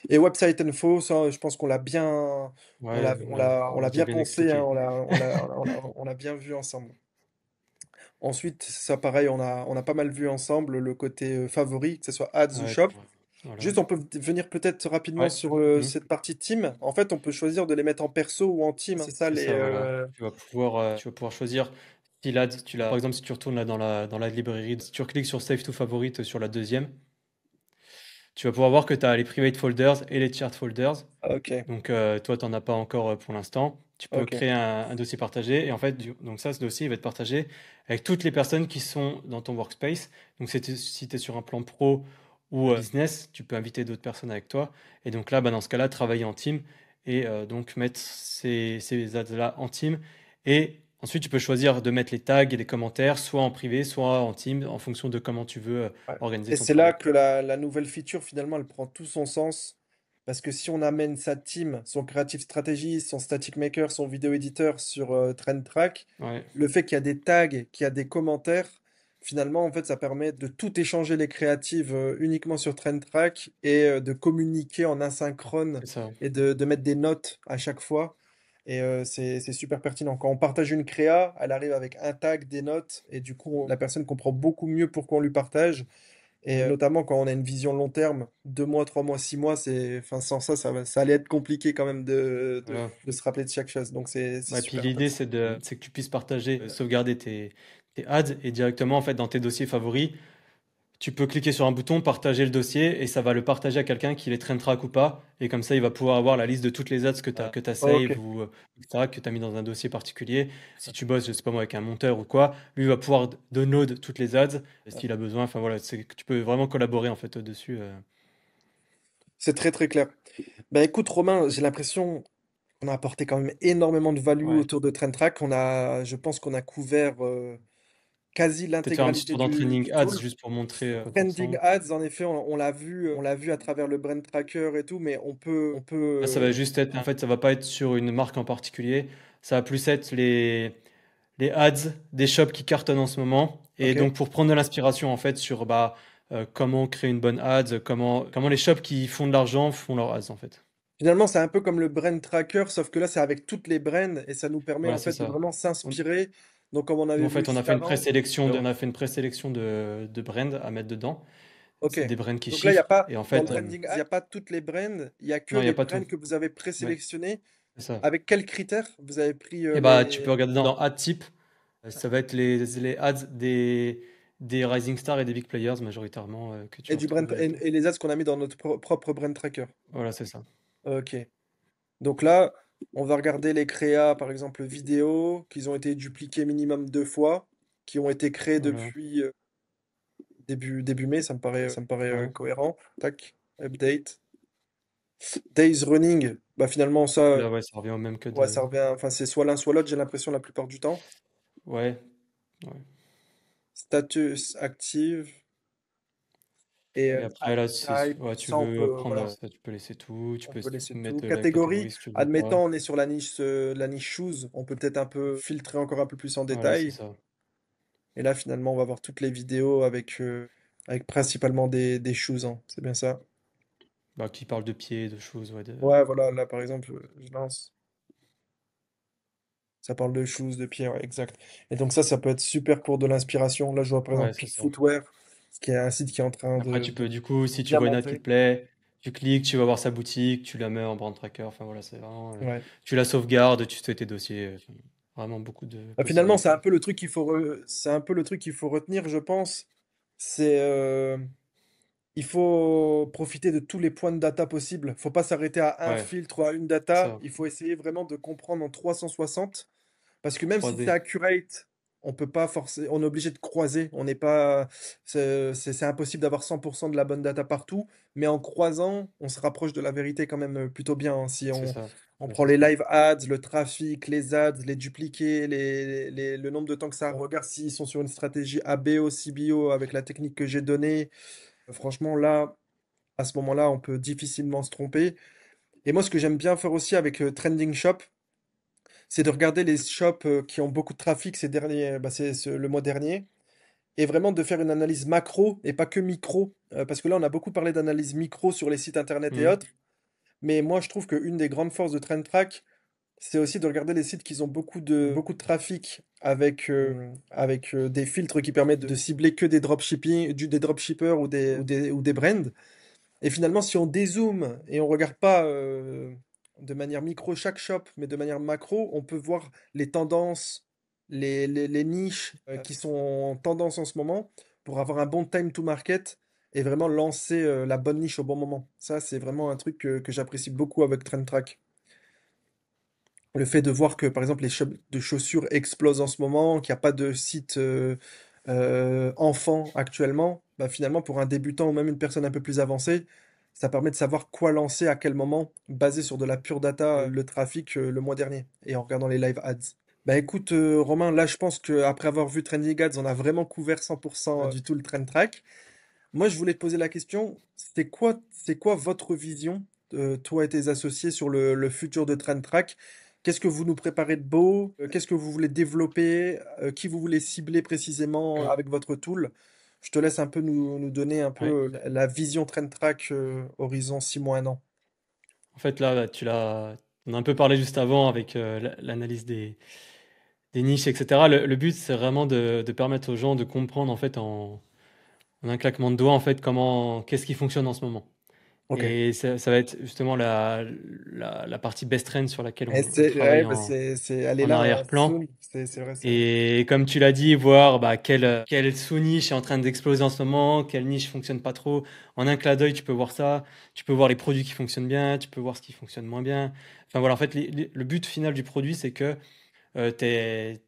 Et Website Info, ça, je pense qu'on l'a bien, Ouais, on on l'a l'a déjà bien bien pensé, hein, expliqué. on l'a bien vu ensemble. Ensuite, ça pareil, on a pas mal vu ensemble le côté favori, que ce soit ads ou Ouais, shop. voilà. Juste, on peut venir peut-être rapidement Ouais. sur Hmm. cette partie team. En fait, on peut choisir de les mettre en perso ou en team, hein. C'est ça C'est les. ça, voilà. Tu vas pouvoir choisir si l'ad, par exemple, si tu retournes là dans la librairie, si tu recliques sur Save to Favorite sur la deuxième, tu vas pouvoir voir que tu as les private folders et les chart folders. Ok, Donc, toi, tu n'en as pas encore pour l'instant. Tu peux ok. créer un dossier partagé. Et en fait, donc ça, ce dossier, il va être partagé avec toutes les personnes qui sont dans ton workspace. Donc, si tu es sur un plan pro ou business, tu peux inviter d'autres personnes avec toi. Et donc là, bah, dans ce cas-là, travailler en team et donc mettre ces ads-là en team. Et ensuite, tu peux choisir de mettre les tags et les commentaires, soit en privé, soit en team, en fonction de comment tu veux Ouais. organiser Et ton c'est là travail. que la nouvelle feature, finalement, elle prend tout son sens. Parce que si on amène sa team, son creative strategist, son static maker, son vidéo éditeur sur Trend Track, Ouais, le fait qu'il y a des tags, qu'il y a des commentaires, finalement, en fait, ça permet de tout échanger les créatives uniquement sur Trend Track et de communiquer en asynchrone c'est ça. et de mettre des notes à chaque fois. Et c'est super pertinent. Quand on partage une créa, elle arrive avec un tag, des notes, et du coup, la personne comprend beaucoup mieux pourquoi on lui partage. Et notamment quand on a une vision long terme, 2 mois, 3 mois, 6 mois, enfin, sans ça, ça allait être compliqué quand même Voilà. de se rappeler de chaque chose. Donc c'est Ouais, puis super l'idée, intéressant. c'est que tu puisses partager, sauvegarder tes ads et directement, en fait, dans tes dossiers favoris, tu peux cliquer sur un bouton, partager le dossier et ça va le partager à quelqu'un qui les train track ou pas. Et comme ça, il va pouvoir avoir la liste de toutes les ads que tu as Ok. save ou etc., que tu as mis dans un dossier particulier. Si tu bosses, je sais pas moi, avec un monteur ou quoi, lui va pouvoir download toutes les ads s'il a besoin. Enfin voilà, c'est que tu peux vraiment collaborer en fait dessus. C'est très très clair. Bah écoute Romain, j'ai l'impression qu'on a apporté quand même énormément de value Ouais. autour de TrendTrack. Je pense qu'on a couvert quasi Peut-être faire un petit l'intégralité tour d'entraining du ads tool. juste pour montrer à quoi ça Trending ressemble. Ads, en effet, on l'a vu à travers le brand tracker et tout, mais Là, ça va juste être, en fait, ça va pas être sur une marque en particulier. Ça va plus être les ads des shops qui cartonnent en ce moment. Et ok. donc, pour prendre de l'inspiration, en fait, sur comment créer une bonne ads, comment les shops qui font de l'argent font leurs ads, en fait. Finalement, c'est un peu comme le brand tracker, sauf que là, c'est avec toutes les brands et ça nous permet Voilà, en c'est fait de ça. vraiment On- s'inspirer. Donc, comme on Nous, avait en vu fait, on a juste fait une avant. présélection on a fait une présélection de brands à mettre dedans. Ok. C'est des brands qui Donc là, il y a chiffrent. pas, Et en dans le fait, trending ads, il n'y a pas toutes les brands, il y a que non, il n'y a les pas brands tout. que vous avez Ouais, présélectionnés. c'est ça. Avec quels critères vous avez pris Et bah, tu peux regarder dans ad type. Ça va être les ads des Rising Stars et des Big Players majoritairement que tu et vas du brand retrouver. et les ads qu'on a mis dans notre propre brand tracker. Voilà, c'est ça. Ok. Donc là, on va regarder les créas, par exemple vidéo, qui ont été dupliqués minimum 2 fois, qui ont été créés Voilà. depuis début mai, ça me paraît Ouais. cohérent. Tac, update. Days running, bah finalement ça, Là, ouais, ça revient au même que ouais, de. ça revient, enfin c'est soit l'un soit l'autre, j'ai l'impression la plupart du temps. Ouais, ouais. Status active et Et après, là, type, ouais, tu ça on veux peut, prendre, voilà, ça, tu peux laisser tout. Tu on peux peut laisser tout. mettre la Catégorie, catégorie si tu le veux pas. admettant on est sur la niche shoes, on peut peut-être un peu filtrer encore un peu plus en Voilà, c'est détail. ça. Et là, finalement, on va voir toutes les vidéos avec principalement des shoes, hein. C'est bien ça. Bah, qui parle de pieds, de choses, ouais. Ouais, voilà, là, par exemple, je lance. Ça parle de shoes, de pieds, ouais, exact. Et donc ça peut être super pour de l'inspiration. Là, je vois par Ouais, exemple c'est Peak ça. Footwear, ce qui est un site qui est en train Après, tu peux, de du coup, si tu bien vois une ad qui monter. te plaît, tu cliques, tu vas voir sa boutique, tu la mets en brand tracker. Enfin, voilà, c'est vraiment. Ouais. Tu la sauvegardes, tu fais tes dossiers. Enfin, vraiment beaucoup de Bah, finalement, c'est un possibilités. peu le truc c'est un peu le truc qu'il faut retenir, je pense. C'est, il faut profiter de tous les points de data possibles. Faut pas s'arrêter à un Ouais, filtre ou à une c'est data. ça. Il faut essayer vraiment de comprendre en 360. Parce que même si c'est 3D. accurate, on peut pas forcer, on est obligé de croiser. On n'est pas, c'est impossible d'avoir 100% de la bonne data partout. Mais en croisant, on se rapproche de la vérité quand même plutôt bien, hein. Si C'est ça. on Ouais, prend c'est les ça. live ads, le trafic, les ads, les dupliqués, le nombre de temps que ça, on regarde s'ils sont sur une stratégie ABO, CBO avec la technique que j'ai donnée. Franchement, là, à ce moment-là, on peut difficilement se tromper. Et moi, ce que j'aime bien faire aussi avec Trending Shop, c'est de regarder les shops qui ont beaucoup de trafic ces derniers, bah, le mois dernier, et vraiment de faire une analyse macro et pas que micro, parce que là on a beaucoup parlé d'analyse micro sur les sites internet et Mhm. autres, mais moi je trouve qu'une des grandes forces de TrendTrack, c'est aussi de regarder les sites qui ont beaucoup de trafic avec des filtres qui permettent de cibler que des dropshipping, des dropshippers ou des brands. Et finalement, si on dézoome et on regarde pas de manière micro chaque shop, mais de manière macro, on peut voir les tendances, les niches qui sont en tendance en ce moment pour avoir un bon time to market et vraiment lancer la bonne niche au bon moment. Ça, c'est vraiment un truc que j'apprécie beaucoup avec TrendTrack. Le fait de voir que, par exemple, les shops de chaussures explosent en ce moment, qu'il n'y a pas de site enfant actuellement, bah finalement, pour un débutant ou même une personne un peu plus avancée, ça permet de savoir quoi lancer à quel moment, basé sur de la pure data, le trafic le mois dernier, et en regardant les live ads. Bah écoute, Romain, là, je pense qu'après avoir vu Trending Ads, on a vraiment couvert 100% du tout le trend track. Moi, je voulais te poser la question, c'est quoi votre vision toi et tes associés, sur le futur de TrendTrack. Qu'est-ce que vous nous préparez de beau? Qu'est-ce que vous voulez développer? Qui vous voulez cibler précisément avec votre tool? Je te laisse un peu nous donner un Ouais. peu la vision TrendTrack horizon 6 mois, 1 an. En fait, là, on a un peu parlé juste avant avec l'analyse des niches, etc. Le but, c'est vraiment de permettre aux gens de comprendre, en fait, en un claquement de doigts, en fait, qu'est-ce qui fonctionne en ce moment. Ok. Et ça va être justement la partie best trend sur laquelle Et on c'est travaille ouais, bah, elle est en là, hein, arrière-plan. soon. C'est vrai, c'est vrai. Et comme tu l'as dit, voir bah, quelle sous-niche est en train d'exploser en ce moment, quelle niche fonctionne pas trop. En un clin d'œil, tu peux voir ça. Tu peux voir les produits qui fonctionnent bien, tu peux voir ce qui fonctionne moins bien. Enfin voilà, en fait, le but final du produit, c'est que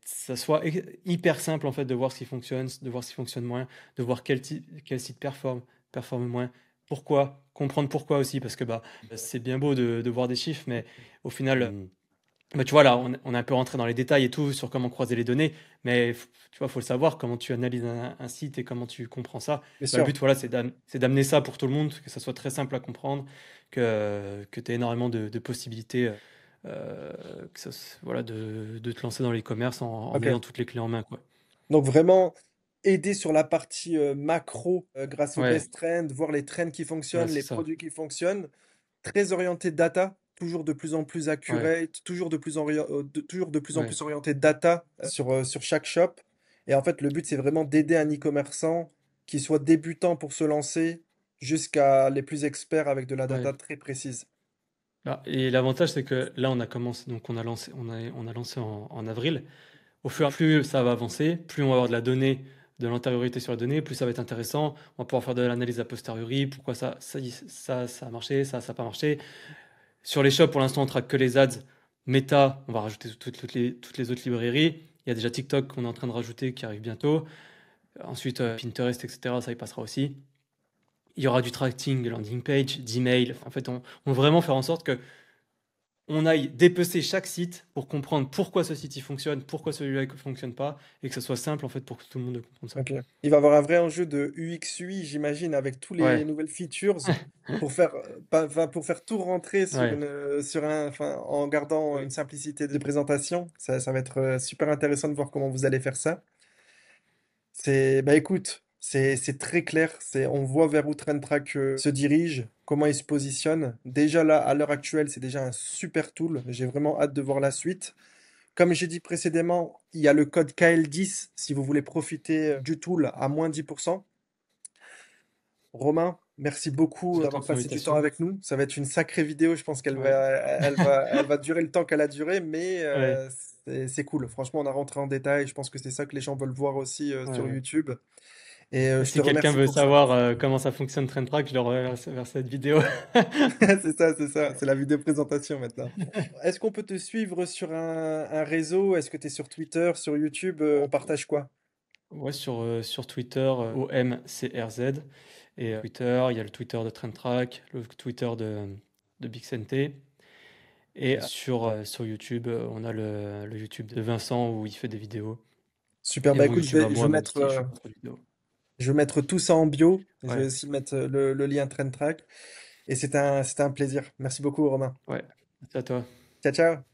ça soit hyper simple en fait de voir ce qui fonctionne, de voir ce qui fonctionne moins, de voir quel site performe moins. Pourquoi? Comprendre pourquoi aussi, parce que bah, c'est bien beau de voir des chiffres, mais au final, bah, tu vois, là, on est un peu rentré dans les détails et tout sur comment croiser les données, mais tu vois, faut le savoir, comment tu analyses un site et comment tu comprends ça. Bien Bah, le sûr. but, voilà, c'est d'amener ça pour tout le monde, que ça soit très simple à comprendre, que tu aies énormément de possibilités, voilà, de te lancer dans l'e-commerce en Ok. ayant toutes les clés en main, quoi. Donc vraiment aider sur la partie macro grâce aux Ouais, best trends, voir les trends qui ouais, fonctionnent, c'est les ça. produits qui fonctionnent. Très orienté data, toujours de plus en plus Ouais, accurate, toujours de plus en ouais, plus orienté data sur chaque shop. Et en fait, le but, c'est vraiment d'aider un e-commerçant qui soit débutant pour se lancer jusqu'à les plus experts avec de la ouais. data très précise. Ah, et l'avantage, c'est que là, on a commencé, donc on a lancé en avril. Au fur et à mesure, plus ça va avancer, plus on va avoir de la donnée, de l'antériorité sur la donnée, plus ça va être intéressant. On va pouvoir faire de l'analyse a posteriori, pourquoi ça a marché, ça n'a pas marché. Sur les shops, pour l'instant, on traque que les ads. Meta, on va rajouter toutes les autres librairies. Il y a déjà TikTok qu'on est en train de rajouter qui arrive bientôt. Ensuite, Pinterest, etc., ça y passera aussi. Il y aura du tracking, de landing page, d'email. En fait, on va vraiment faire en sorte que on aille dépecer chaque site pour comprendre pourquoi ce site il fonctionne, pourquoi celui-là ne fonctionne pas, et que ce soit simple en fait pour que tout le monde comprenne ça. Ok. Il va y avoir un vrai enjeu de UX UI, j'imagine, avec tous les Ouais, nouvelles features pour faire tout rentrer sur ouais, en gardant une simplicité de présentation. Ça va être super intéressant de voir comment vous allez faire ça. Bah écoute, c'est très clair. On voit vers où TrendTrack se dirige, comment il se positionne. Déjà là, à l'heure actuelle, c'est déjà un super tool. J'ai vraiment hâte de voir la suite. Comme j'ai dit précédemment, il y a le code KL10 si vous voulez profiter du tool à moins 10%. Romain, merci beaucoup c'est toi d'avoir pour passé du temps l'invitation. avec nous. Ça va être une sacrée vidéo. Je pense Ouais, elle va durer le temps qu'elle a duré, mais ouais, c'est cool. Franchement, on a rentré en détail. Je pense que c'est ça que les gens veulent voir aussi ouais, sur ouais. YouTube. Et Et je te si quelqu'un remercie veut pour ça. savoir comment ça fonctionne TrendTrack, je le renvoie vers cette vidéo. C'est ça, c'est ça. C'est la vidéo présentation maintenant. Est-ce qu'on peut te suivre sur un réseau? Est-ce que tu es sur Twitter, sur YouTube? On partage quoi? Ouais, sur Twitter, OMCRZ. Et Twitter, il y a le Twitter de TrendTrack, le Twitter de Bixente. Et sur YouTube, on a le YouTube de Vincent où il fait des vidéos. Super. Et Bah mon écoute, YouTube à moi, même si je fais pas trop de vidéos. je vais mettre tout ça en bio. Je vais Ouais, aussi mettre le lien TrendTrack. Et c'était un plaisir. Merci beaucoup, Romain. ouais. Merci à toi. Ciao, ciao.